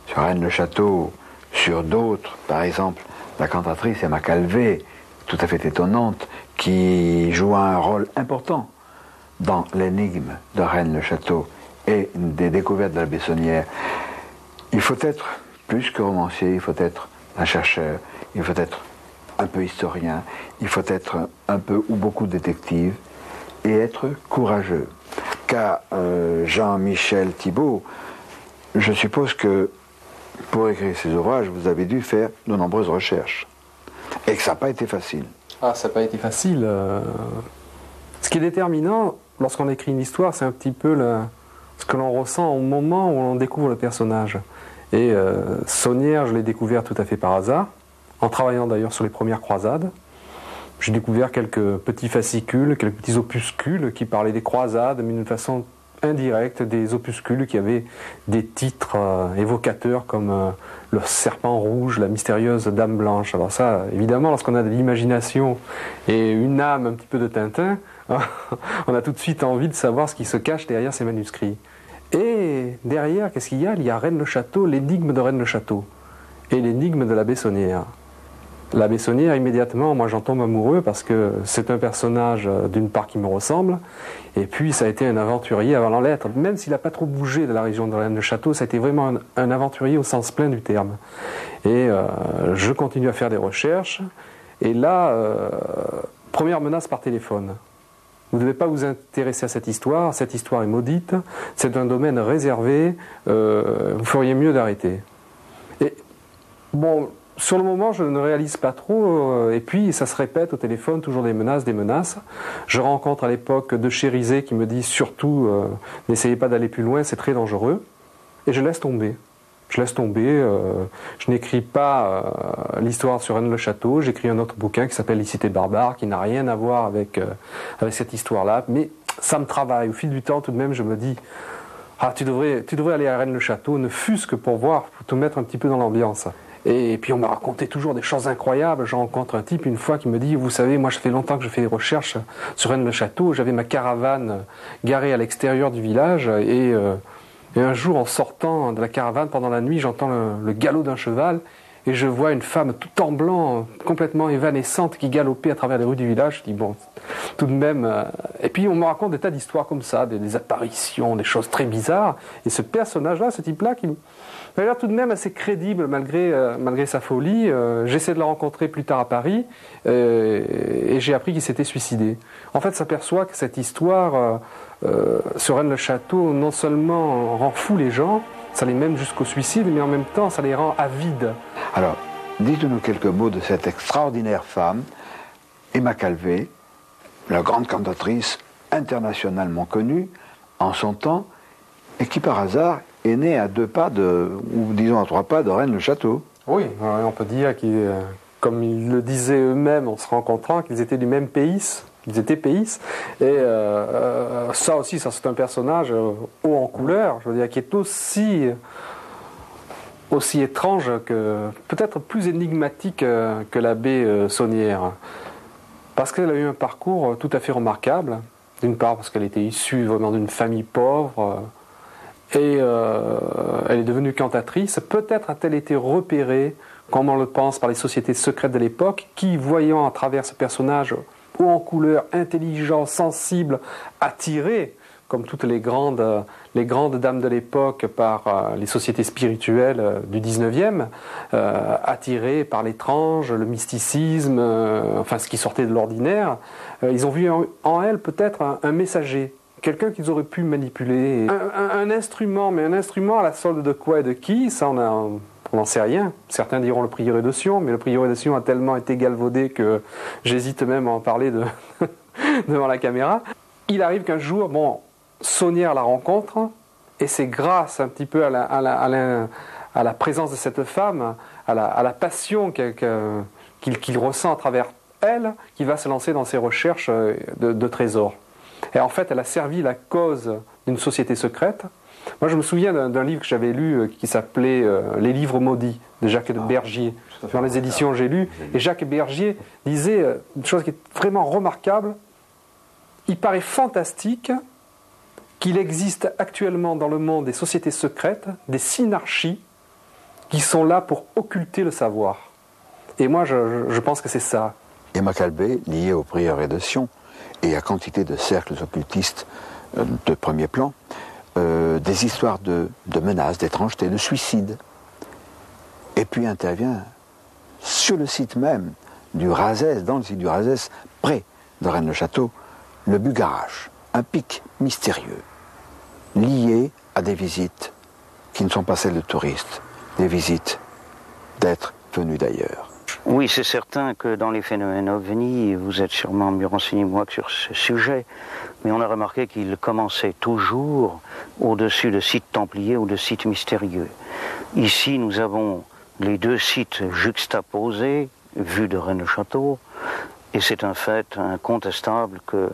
S1: sur Rennes-le-Château, sur d'autres, par exemple la cantatrice Emma Calvé, tout à fait étonnante, qui joue un rôle important dans l'énigme de Rennes-le-Château et des découvertes de l'abbé Saunière, il faut être plus que romancier, il faut être un chercheur, il faut être un peu historien, il faut être un peu ou beaucoup détective et être courageux. Car Jean-Michel Thibault, je suppose que pour écrire ces ouvrages, vous avez dû faire de nombreuses recherches et que ça n'a pas été facile.
S8: Ah, ça n'a pas été facile. Ce qui est déterminant lorsqu'on écrit une histoire, c'est un petit peu ce que l'on ressent au moment où on découvre le personnage. Et Saunière, je l'ai découvert tout à fait par hasard, en travaillant d'ailleurs sur les premières croisades. J'ai découvert quelques petits fascicules, quelques petits opuscules qui parlaient des croisades, mais d'une façon indirecte, des opuscules qui avaient des titres évocateurs comme le serpent rouge, la mystérieuse dame blanche. Alors ça, évidemment, lorsqu'on a de l'imagination et une âme un petit peu de Tintin, on a tout de suite envie de savoir ce qui se cache derrière ces manuscrits. Et derrière, qu'est-ce qu'il y a ? Il y a Rennes-le-Château, l'énigme de Rennes-le-Château et l'énigme de l'abbé Saunière. L'abbé Saunière, immédiatement, moi j'en tombe amoureux parce que c'est un personnage d'une part qui me ressemble, et puis ça a été un aventurier avant la lettre. Même s'il n'a pas trop bougé de la région de Rennes-le-Château, ça a été vraiment un aventurier au sens plein du terme. Et je continue à faire des recherches, et là, première menace par téléphone. Vous ne devez pas vous intéresser à cette histoire est maudite, c'est un domaine réservé, vous feriez mieux d'arrêter. Et bon, sur le moment, je ne réalise pas trop, et puis ça se répète au téléphone, toujours des menaces. Je rencontre à l'époque de Chérizet qui me dit surtout, n'essayez pas d'aller plus loin, c'est très dangereux, et je laisse tomber. Je n'écris pas l'histoire sur Rennes-le-Château, j'écris un autre bouquin qui s'appelle Les Cités barbares, qui n'a rien à voir avec cette histoire-là, mais ça me travaille. Au fil du temps, tout de même, je me dis, tu devrais aller à Rennes-le-Château, ne fût-ce que pour voir, pour te mettre un petit peu dans l'ambiance. Et puis on m'a raconté toujours des choses incroyables. Je rencontre un type une fois qui me dit, vous savez, moi ça fait longtemps que je fais des recherches sur Rennes-le-Château, j'avais ma caravane garée à l'extérieur du village, et un jour, en sortant de la caravane pendant la nuit, j'entends le galop d'un cheval et je vois une femme tout en blanc, complètement évanescente, qui galopait à travers les rues du village. Je dis, bon, tout de même... Et puis on me raconte des tas d'histoires comme ça, des apparitions, des choses très bizarres. Et ce personnage-là, ce type-là, qui m'a l'air tout de même assez crédible malgré sa folie. J'essaie de le rencontrer plus tard à Paris et j'ai appris qu'il s'était suicidé. En fait, s'aperçoit que cette histoire... sur Rennes-le-Château, non seulement rend fou les gens, ça les mène jusqu'au suicide, mais en même temps, ça les rend avides.
S1: Alors, dites-nous quelques mots de cette extraordinaire femme, Emma Calvé, la grande cantatrice internationalement connue en son temps, et qui par hasard est née à 2 pas ou disons à 3 pas de Rennes-le-Château.
S8: Oui, on peut dire qu'ils, comme ils le disaient eux-mêmes en se rencontrant, qu'ils étaient du même pays. Ils étaient pays. Et ça aussi, ça c'est un personnage haut en couleur, je veux dire, qui est aussi étrange que, peut-être plus énigmatique que l'abbé Saunière. Parce qu'elle a eu un parcours tout à fait remarquable. D'une part parce qu'elle était issue vraiment d'une famille pauvre. Et elle est devenue cantatrice. Peut-être a-t-elle été repérée, comme on le pense, par les sociétés secrètes de l'époque, qui, voyant à travers ce personnage haut en couleur, intelligent, sensible, attiré, comme toutes les grandes dames de l'époque, par les sociétés spirituelles du 19e, attirées par l'étrange, le mysticisme, enfin ce qui sortait de l'ordinaire, ils ont vu en elle peut-être un messager. Quelqu'un qu'ils auraient pu manipuler. Un instrument, mais un instrument à la solde de quoi et de qui, ça on n'en sait rien. Certains diront le prieuré de Sion, mais le prieuré de Sion a tellement été galvaudé que j'hésite même à en parler devant la caméra. Il arrive qu'un jour, Saunière la rencontre, et c'est grâce un petit peu à la présence de cette femme, à la passion qu'il ressent à travers elle, qu'il va se lancer dans ses recherches de trésors. Et en fait, elle a servi la cause d'une société secrète. Moi, je me souviens d'un livre que j'avais lu qui s'appelait Les livres maudits de Jacques Bergier. Dans les éditions, j'ai lu. Et Jacques Bergier disait une chose qui est vraiment remarquable. Il paraît fantastique qu'il existe actuellement dans le monde des sociétés secrètes, des synarchies, qui sont là pour occulter le savoir. Et moi, je pense que c'est ça.
S1: Et Macalbé, lié au prieuré de Sion, et à quantité de cercles occultistes de premier plan, des histoires de menaces, d'étrangeté, de suicides. Et puis intervient sur le site même du Razès, dans le site du Razès, près de Rennes-le-Château, le Bugarach, un pic mystérieux, lié à des visites qui ne sont pas celles de touristes, des visites d'êtres venus d'ailleurs.
S3: Oui, c'est certain que dans les phénomènes ovnis, vous êtes sûrement mieux renseigné moi que sur ce sujet, mais on a remarqué qu'ils commençaient toujours au-dessus de sites templiers ou de sites mystérieux. Ici, nous avons les deux sites juxtaposés, vus de Rennes-le-Château, et c'est un fait incontestable que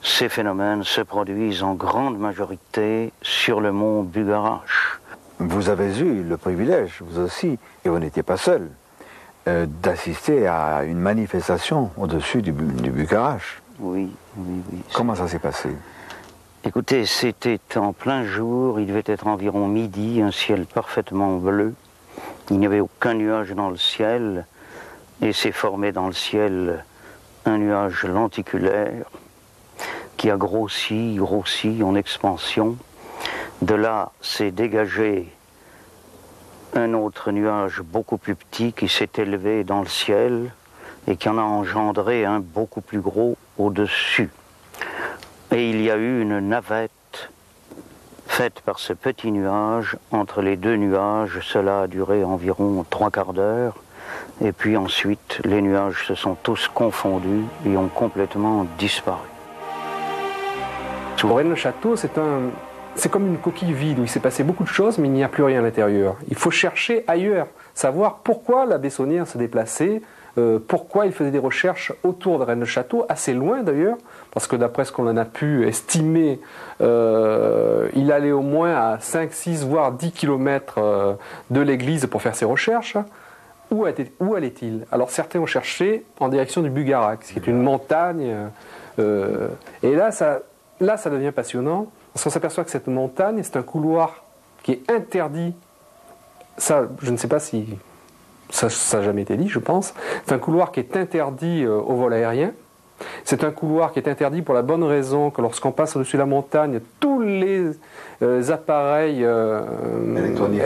S3: ces phénomènes se produisent en grande majorité sur le mont Bugarach.
S1: Vous avez eu le privilège, vous aussi, et vous n'étiez pas seul, d'assister à une manifestation au-dessus du Bugarach.
S3: Oui.
S1: Comment ça s'est passé?
S3: Écoutez, c'était en plein jour, il devait être environ midi, un ciel parfaitement bleu. Il n'y avait aucun nuage dans le ciel, et s'est formé dans le ciel un nuage lenticulaire qui a grossi en expansion. De là s'est dégagé un autre nuage beaucoup plus petit qui s'est élevé dans le ciel et qui en a engendré un beaucoup plus gros au-dessus. Et il y a eu une navette faite par ce petit nuage. Entre les deux nuages, cela a duré environ 3/4 d'heure. Et puis ensuite, les nuages se sont tous confondus et ont complètement disparu.
S8: Rennes-le-Château, c'est comme une coquille vide où il s'est passé beaucoup de choses, mais il n'y a plus rien à l'intérieur. Il faut chercher ailleurs, savoir pourquoi l'abbé Saunière se déplaçait, pourquoi il faisait des recherches autour de Rennes-le-Château, assez loin d'ailleurs, parce que d'après ce qu'on en a pu estimer, il allait au moins à 5, 6, voire 10 km de l'église pour faire ses recherches. Où allait-il? Alors certains ont cherché en direction du Bugarach, qui est une montagne, et là ça devient passionnant, parce qu'on s'aperçoit que cette montagne, c'est un couloir qui est interdit. Ça, je ne sais pas si ça n'a jamais été dit, je pense. C'est un couloir qui est interdit au vol aérien. C'est un couloir qui est interdit pour la bonne raison que lorsqu'on passe au-dessus de la montagne, tous les appareils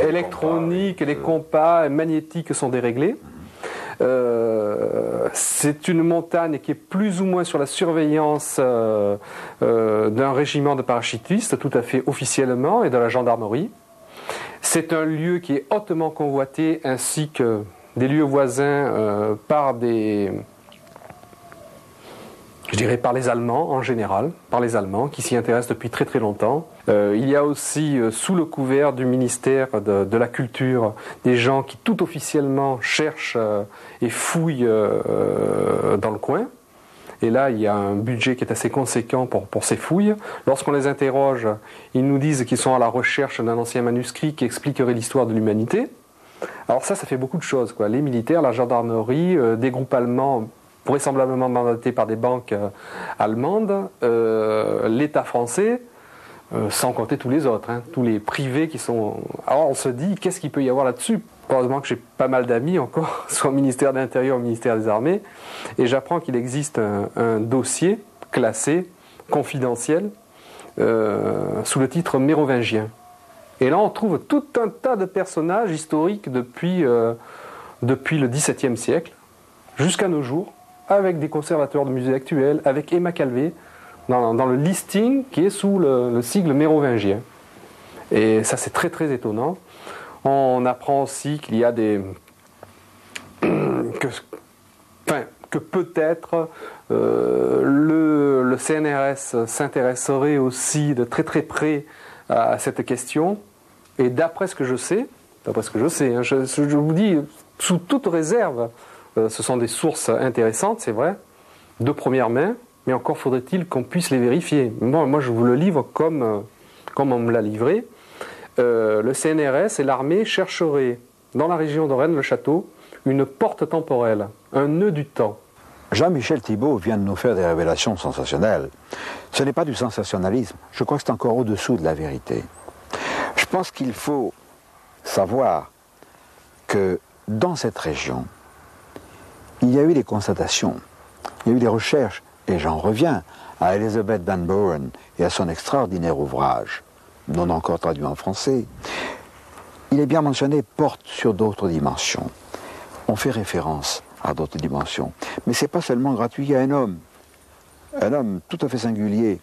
S8: électroniques, les compas magnétiques sont déréglés. C'est une montagne qui est plus ou moins sur la surveillance d'un régiment de parachutistes, tout à fait officiellement, et de la gendarmerie. C'est un lieu qui est hautement convoité, ainsi que des lieux voisins par des je dirais par les Allemands en général, par les Allemands qui s'y intéressent depuis très très longtemps. Il y a aussi sous le couvert du ministère de la Culture des gens qui tout officiellement cherchent et fouillent dans le coin. Et là, il y a un budget qui est assez conséquent pour ces fouilles. Lorsqu'on les interroge, ils nous disent qu'ils sont à la recherche d'un ancien manuscrit qui expliquerait l'histoire de l'humanité. Alors ça fait beaucoup de choses, quoi. Les militaires, la gendarmerie, des groupes allemands vraisemblablement mandatés par des banques allemandes, l'État français, sans compter tous les autres, hein, tous les privés qui sont... Alors on se dit, qu'est-ce qu'il peut y avoir là-dessus ? Heureusement que j'ai pas mal d'amis encore, soit au ministère de l'Intérieur ou au ministère des Armées, et j'apprends qu'il existe un dossier classé, confidentiel, sous le titre mérovingien. Et là on trouve tout un tas de personnages historiques depuis le XVIIe siècle, jusqu'à nos jours, avec des conservateurs de musées actuels, avec Emma Calvé, dans le listing qui est sous le sigle mérovingien. Et ça c'est très très étonnant. On apprend aussi qu'il y a que peut-être le CNRS s'intéresserait aussi de très très près à cette question. Et d'après ce que je sais, hein, je vous dis sous toute réserve, ce sont des sources intéressantes, c'est vrai, de première main, mais encore faudrait-il qu'on puisse les vérifier. Moi je vous le livre comme on me l'a livré. Le CNRS et l'armée chercheraient dans la région de Rennes-le-Château une porte temporelle, un nœud du temps.
S1: Jean-Michel Thibault vient de nous faire des révélations sensationnelles. Ce n'est pas du sensationnalisme, je crois que c'est encore au-dessous de la vérité. Je pense qu'il faut savoir que dans cette région, il y a eu des constatations, il y a eu des recherches, et j'en reviens à Elizabeth Van Buren et à son extraordinaire ouvrage, non encore traduit en français. Il est bien mentionné porte sur d'autres dimensions. On fait référence à d'autres dimensions. Mais ce n'est pas seulement gratuit, il y a un homme tout à fait singulier,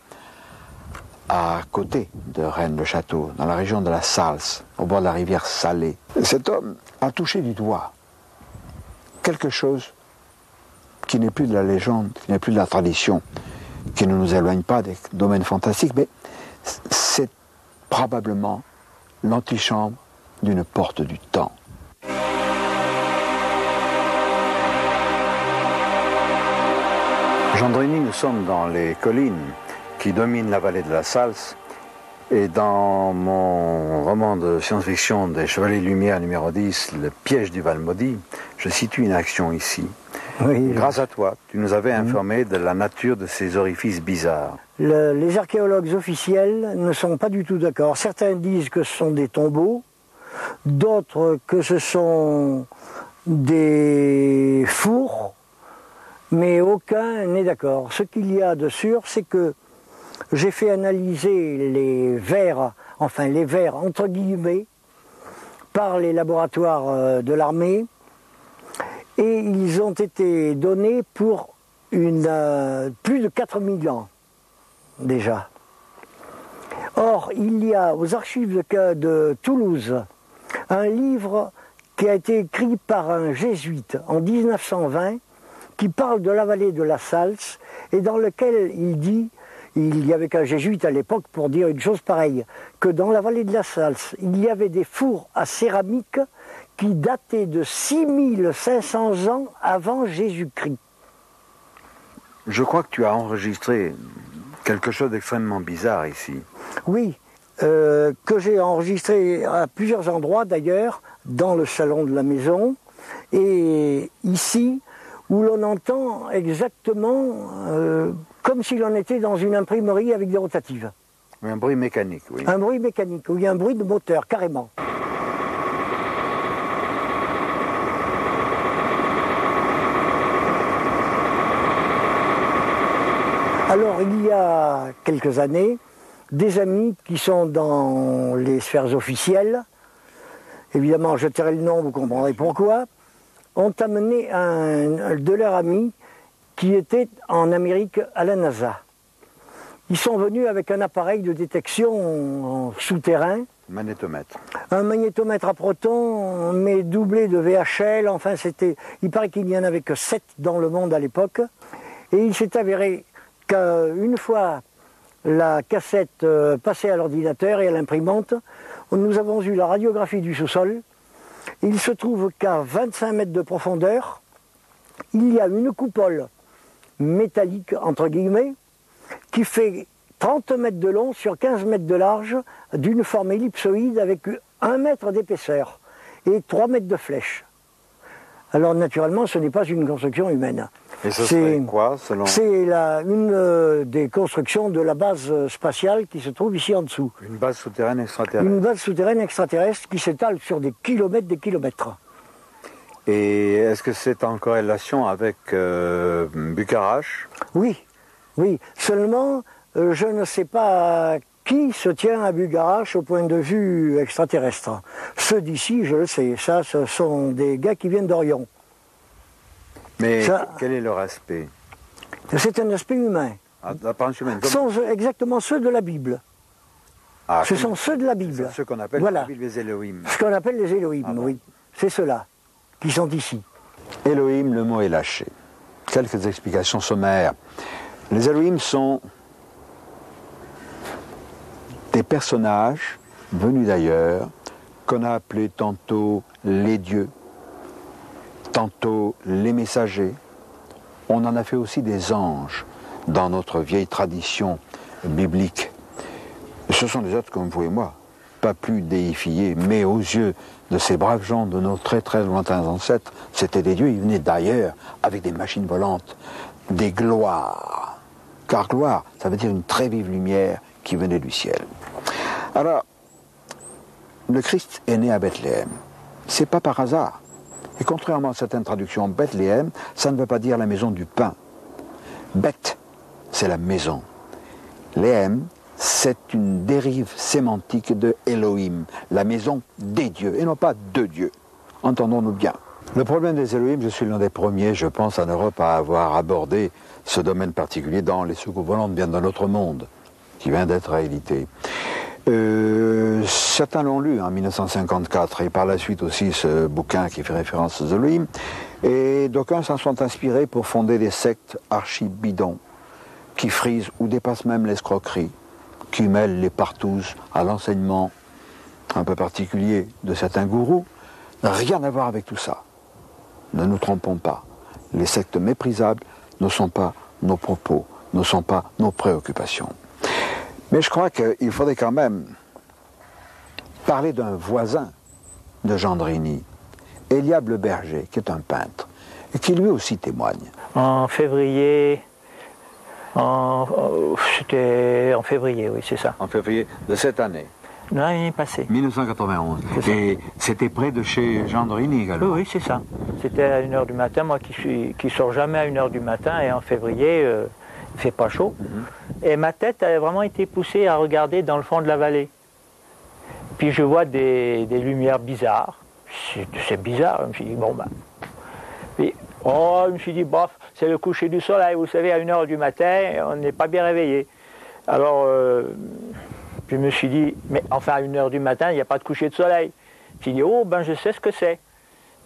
S1: à côté de Rennes-le-Château, dans la région de la Salse, au bord de la rivière Salée. Cet homme a touché du doigt quelque chose qui n'est plus de la légende, qui n'est plus de la tradition, qui ne nous éloigne pas des domaines fantastiques, mais c'est probablement l'antichambre d'une porte du temps. Jean Drigny, nous sommes dans les collines qui dominent la vallée de la Salse, et dans mon roman de science-fiction des Chevaliers de Lumière numéro 10, Le piège du Val Maudit, je situe une action ici. Oui. Grâce à toi, tu nous avais informé de la nature de ces orifices bizarres.
S9: Les archéologues officiels ne sont pas du tout d'accord. Certains disent que ce sont des tombeaux, d'autres que ce sont des fours, mais aucun n'est d'accord. Ce qu'il y a de sûr, c'est que j'ai fait analyser les vers entre guillemets, par les laboratoires de l'armée, et ils ont été donnés pour plus de 4000 ans déjà. Or, il y a aux archives de Toulouse un livre qui a été écrit par un jésuite en 1920 qui parle de la vallée de la Salse et dans lequel il dit, il y avait qu'un jésuite à l'époque pour dire une chose pareille, que dans la vallée de la Salse, il y avait des fours à céramique qui dataient de 6500 ans avant Jésus-Christ.
S1: Je crois que tu as enregistré quelque chose d'extrêmement bizarre ici.
S9: Oui, que j'ai enregistré à plusieurs endroits d'ailleurs, dans le salon de la maison, et ici, où l'on entend exactement comme si l'on était dans une imprimerie avec des rotatives.
S1: Un bruit mécanique, oui.
S9: Un bruit mécanique, oui, un bruit de moteur, carrément. Alors, il y a quelques années, des amis qui sont dans les sphères officielles, évidemment, je tairai le nom, vous comprendrez pourquoi, ont amené de leurs amis qui était en Amérique à la NASA. Ils sont venus avec un appareil de détection souterrain.
S1: Magnétomètre.
S9: Un magnétomètre à protons, mais doublé de VHL. Enfin, il paraît qu'il n'y en avait que 7 dans le monde à l'époque. Et il s'est avéré qu'une fois la cassette passée à l'ordinateur et à l'imprimante, nous avons eu la radiographie du sous-sol. Il se trouve qu'à 25 mètres de profondeur, il y a une coupole métallique, entre guillemets, qui fait 30 mètres de long sur 15 mètres de large, d'une forme ellipsoïde avec 1 mètre d'épaisseur et 3 mètres de flèche. Alors naturellement, ce n'est pas une construction humaine.
S1: Et ce serait quoi, selon...
S9: C'est une des constructions de la base spatiale qui se trouve ici en dessous.
S1: Une base souterraine extraterrestre.
S9: Une base souterraine extraterrestre qui s'étale sur des kilomètres.
S1: Et est-ce que c'est en corrélation avec Bucarache?
S9: Oui, oui. Seulement, je ne sais pas qui se tient à Bucarache au point de vue extraterrestre. Ceux d'ici, je le sais. Ça, ce sont des gars qui viennent d'Orion.
S1: Mais quel est leur aspect?
S9: C'est un aspect humain.
S1: D'apparence humaine.
S9: Ce sont exactement ceux de la Bible.
S1: Ah,
S9: ce sont ceux de la Bible.
S1: Ceux qu'on appelle
S9: voilà.
S1: la Bible les Elohim.
S9: Ce qu'on appelle les Elohim,
S1: Ah bon.
S9: oui. C'est ceux-là qui sont ici.
S1: Elohim, le mot est lâché. Quelques explications sommaires. Les Elohim sont des personnages venus d'ailleurs qu'on a appelés tantôt les dieux, tantôt les messagers. On en a fait aussi des anges dans notre vieille tradition biblique. Ce sont des êtres comme vous et moi, pas plus déifiés, mais aux yeux de ces braves gens de nos très très lointains ancêtres, c'était des dieux, ils venaient d'ailleurs avec des machines volantes, des gloires. Car gloire, ça veut dire une très vive lumière qui venait du ciel. Alors, le Christ est né à Bethléem. C'est pas par hasard. Et contrairement à certaines traductions, Bethléem, ça ne veut pas dire la maison du pain. Beth, c'est la maison. Léem, c'est une dérive sémantique de Elohim, la maison des dieux, et non pas de Dieu. Entendons-nous bien. Le problème des Elohim, je suis l'un des premiers, je pense, en Europe à avoir abordé ce domaine particulier dans les soucoupes volantes, bien dans notre monde, qui vient d'être réédité. Certains l'ont lu en 1954, et par la suite aussi ce bouquin qui fait référence aux Elohim, et d'aucuns s'en sont inspirés pour fonder des sectes archi-bidons, qui frisent ou dépassent même l'escroquerie, qui mêlent les partouzes à l'enseignement un peu particulier de certains gourous. Rien à voir avec tout ça. Ne nous trompons pas. Les sectes méprisables ne sont pas nos propos, ne sont pas nos préoccupations. Mais je crois qu'il faudrait quand même parler d'un voisin de Gendrini, Eliab le Berger, qui est un peintre, et qui lui aussi témoigne.
S10: En février, c'était en février, oui, c'est ça.
S1: En février de cette année.
S10: L'année passée.
S1: 1991. Et c'était près de chez Gendrini également.
S10: Oui, c'est ça. C'était à 1h du matin, moi qui sors jamais à 1h du matin, et en février, il fait pas chaud. Et ma tête a vraiment été poussée à regarder dans le fond de la vallée. Puis je vois des lumières bizarres. C'est bizarre. Je me suis dit, bon ben. Puis, je me suis dit, bof, c'est le coucher du soleil. Vous savez, à 1h du matin, on n'est pas bien réveillé. Alors, je me suis dit, mais enfin, à 1h du matin, il n'y a pas de coucher de soleil. Je me suis dit, oh, ben je sais ce que c'est.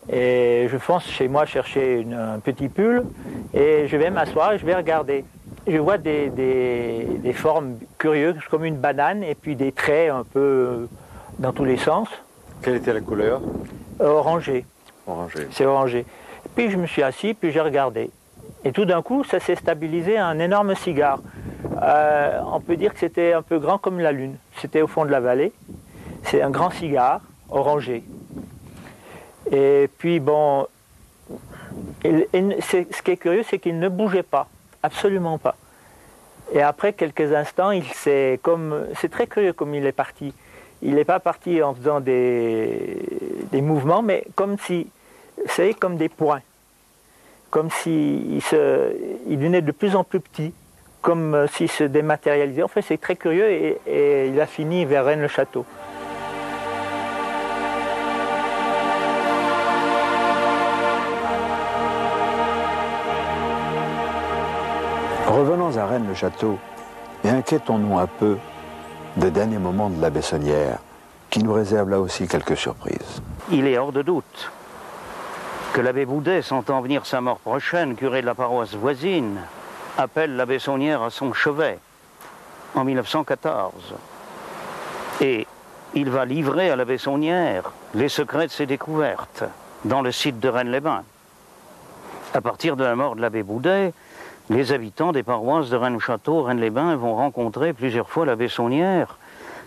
S10: Et je fonce chez moi chercher un petit pull et je vais m'asseoir et je vais regarder. Je vois des formes curieuses comme une banane et puis des traits un peu dans tous les sens.
S1: Quelle était la couleur?
S10: Orangé.
S1: Orangé.
S10: C'est orangé. Puis je me suis assis, puis j'ai regardé. Et tout d'un coup, ça s'est stabilisé à un énorme cigare. On peut dire que c'était un peu grand comme la lune. C'était au fond de la vallée. C'est un grand cigare orangé. Et puis bon, ce qui est curieux, c'est qu'il ne bougeait pas. Absolument pas. Et après quelques instants, c'est très curieux comme il est parti. Il n'est pas parti en faisant des mouvements, mais comme si, vous savez, comme des points. Comme s'il devenait de plus en plus petit, comme s'il se dématérialisait. En fait, c'est très curieux et il a fini vers Rennes-le-Château.
S1: Revenons à Rennes-le-Château et inquiétons-nous un peu des derniers moments de la Bessonnière, qui nous réserve là aussi quelques surprises.
S3: Il est hors de doute que l'abbé Boudet, sentant venir sa mort prochaine, curé de la paroisse voisine, appelle l'abbé Saunière à son chevet en 1914. Et il va livrer à l'abbé Saunière les secrets de ses découvertes dans le site de Rennes-les-Bains. À partir de la mort de l'abbé Boudet, les habitants des paroisses de Rennes-le-Château, Rennes-les-Bains vont rencontrer plusieurs fois l'abbé Saunière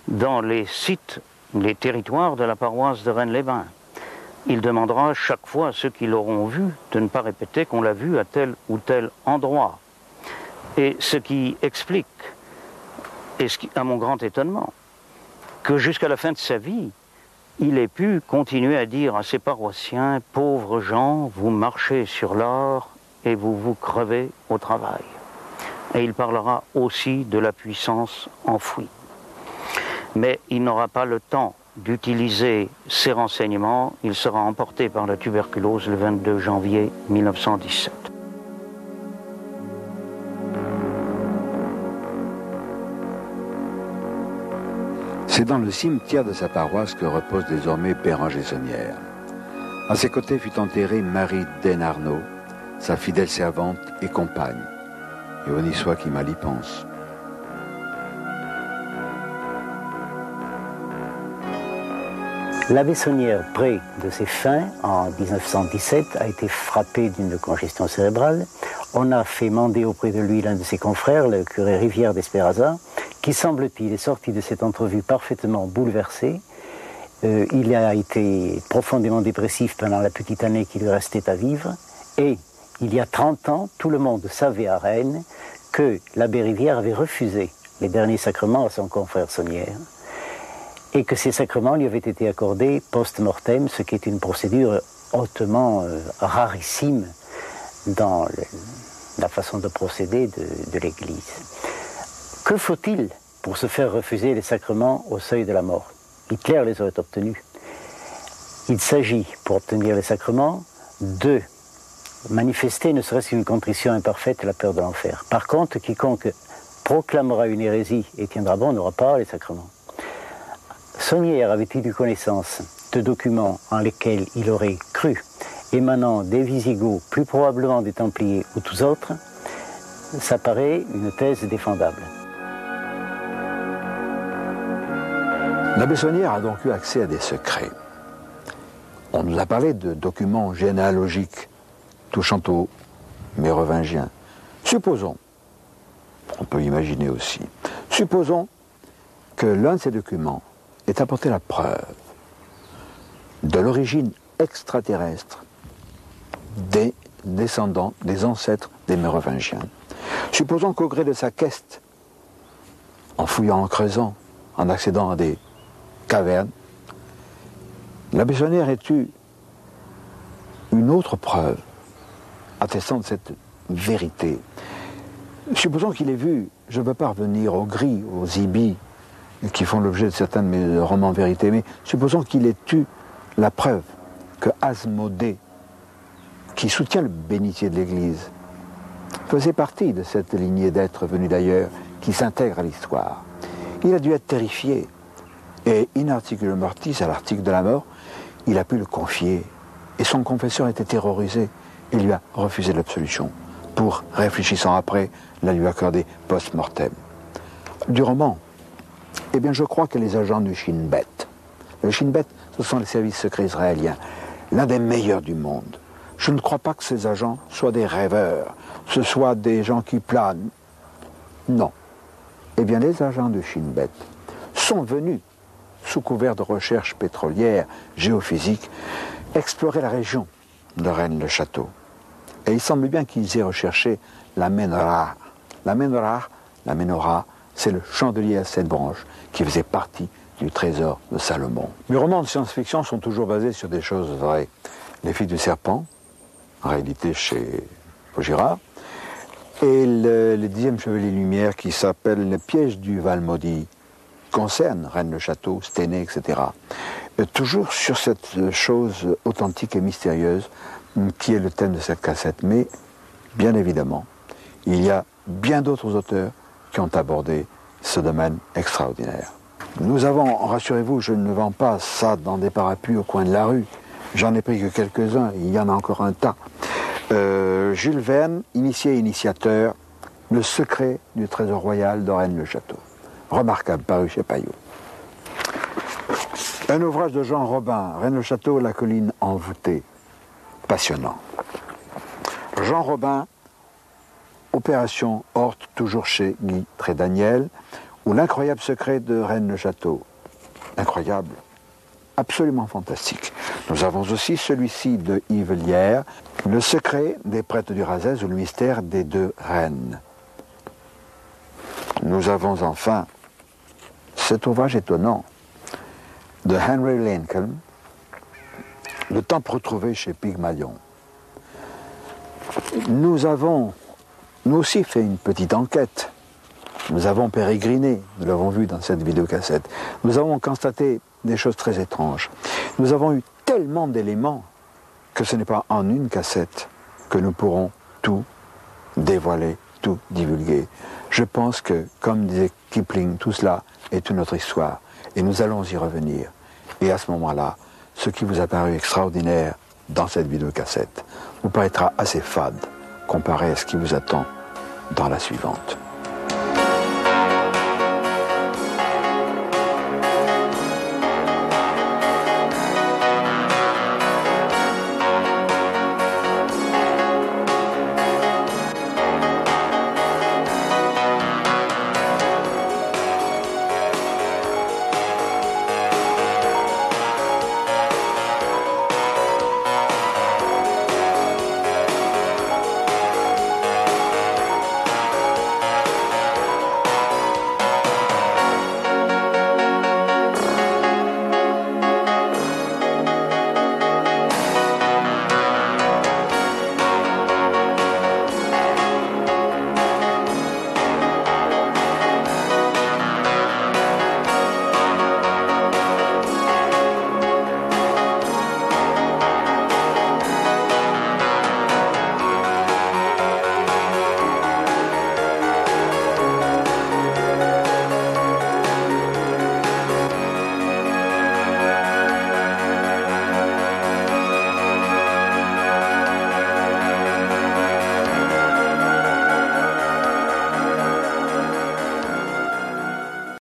S3: dans les sites, les territoires de la paroisse de Rennes-les-Bains. Il demandera chaque fois à ceux qui l'auront vu de ne pas répéter qu'on l'a vu à tel ou tel endroit. Et ce qui explique, et à mon grand étonnement, que jusqu'à la fin de sa vie, il ait pu continuer à dire à ses paroissiens, « Pauvres gens, vous marchez sur l'or et vous vous crevez au travail. » Et il parlera aussi de la puissance enfouie. Mais il n'aura pas le temps d'utiliser ces renseignements. Il sera emporté par la tuberculose le 22 janvier 1917.
S1: C'est dans le cimetière de sa paroisse que repose désormais Béranger Saunière. À ses côtés fut enterrée Marie Denarnaud, sa fidèle servante et compagne. Et on y soit qui mal y pense.
S5: L'abbé Saunière, près de ses fins, en 1917, a été frappé d'une congestion cérébrale. On a fait mander auprès de lui l'un de ses confrères, le curé Rivière d'Espéraza, qui, semble-t-il, est sorti de cette entrevue parfaitement bouleversé. Il a été profondément dépressif pendant la petite année qui lui restait à vivre. Et il y a 30 ans, tout le monde savait à Rennes que l'abbé Rivière avait refusé les derniers sacrements à son confrère Saunière, et que ces sacrements lui avaient été accordés post-mortem, ce qui est une procédure hautement rarissime dans la façon de procéder de l'Église. Que faut-il pour se faire refuser les sacrements au seuil de la mort? Hitler les aurait obtenus. Il s'agit, pour obtenir les sacrements, de manifester ne serait-ce qu'une contrition imparfaite et la peur de l'enfer. Par contre, quiconque proclamera une hérésie et tiendra bon n'aura pas les sacrements. Saunière avait-il eu connaissance de documents en lesquels il aurait cru, émanant des Visigoths, plus probablement des Templiers ou tous autres? Ça paraît une thèse défendable.
S1: L'abbé Saunière a donc eu accès à des secrets. On nous a parlé de documents généalogiques touchant aux Mérovingiens. Supposons, on peut imaginer aussi, supposons que l'un de ces documents ait apporté la preuve de l'origine extraterrestre des descendants, des ancêtres des Mérovingiens. Supposons qu'au gré de sa quête, en fouillant, en creusant, en accédant à des cavernes, l'abbé Saunière ait eu une autre preuve attestant de cette vérité. Supposons qu'il ait vu, je ne veux pas revenir aux gris, aux ibis, qui font l'objet de certains de mes romans vérités, mais supposons qu'il ait eu la preuve que Asmodée, qui soutient le bénitier de l'Église, faisait partie de cette lignée d'êtres venus d'ailleurs, qui s'intègre à l'histoire. Il a dû être terrifié, et in articulo mortis, à l'article de la mort, il a pu le confier, et son confesseur était terrorisé, et lui a refusé l'absolution, pour, réfléchissant après, la lui accorder post-mortem. Du roman, eh bien, je crois que les agents du Shin Bet, le Shin Bet, ce sont les services secrets israéliens, l'un des meilleurs du monde. Je ne crois pas que ces agents soient des rêveurs, ce soient des gens qui planent. Non. Eh bien, les agents du Shin Bet sont venus, sous couvert de recherches pétrolières, géophysiques, explorer la région de Rennes-le-Château. Et il semble bien qu'ils aient recherché la Menorah. La Menorah, c'est le chandelier à 7 branches qui faisait partie du trésor de Salomon. Mes romans de science-fiction sont toujours basés sur des choses vraies. Les filles du serpent, en réalité chez Vaugirard, et le 10e Chevalier Lumière qui s'appelle Le piège du Val-Maudit, concerne Rennes-le-Château, Stenay, etc. Toujours sur cette chose authentique et mystérieuse qui est le thème de cette cassette. Mais, bien évidemment, il y a bien d'autres auteurs qui ont abordé ce domaine extraordinaire. Nous avons, rassurez-vous, je ne vends pas ça dans des parapluies au coin de la rue. J'en ai pris que quelques-uns, il y en a encore un tas. Jules Verne, initié et initiateur, Le secret du trésor royal de Rennes-le-Château. Remarquable, paru chez Payot. Un ouvrage de Jean Robin, Rennes-le-Château, la colline envoûtée. Passionnant. Jean Robin, Opération Horte, toujours chez Guy Trédaniel, ou L'incroyable secret de Rennes-le-Château. Incroyable, absolument fantastique. Nous avons aussi celui-ci de Yves Lière, Le secret des prêtres du Razès ou le mystère des deux reines. Nous avons enfin cet ouvrage étonnant de Henry Lincoln, Le temple retrouvé chez Pygmalion. Nous avons, nous aussi, fait une petite enquête. Nous avons pérégriné, nous l'avons vu dans cette vidéocassette. Nous avons constaté des choses très étranges. Nous avons eu tellement d'éléments que ce n'est pas en une cassette que nous pourrons tout dévoiler, tout divulguer. Je pense que, comme disait Kipling, tout cela est une autre histoire. Et nous allons y revenir. Et à ce moment-là, ce qui vous a paru extraordinaire dans cette vidéocassette vous paraîtra assez fade comparé à ce qui vous attend dans la suivante.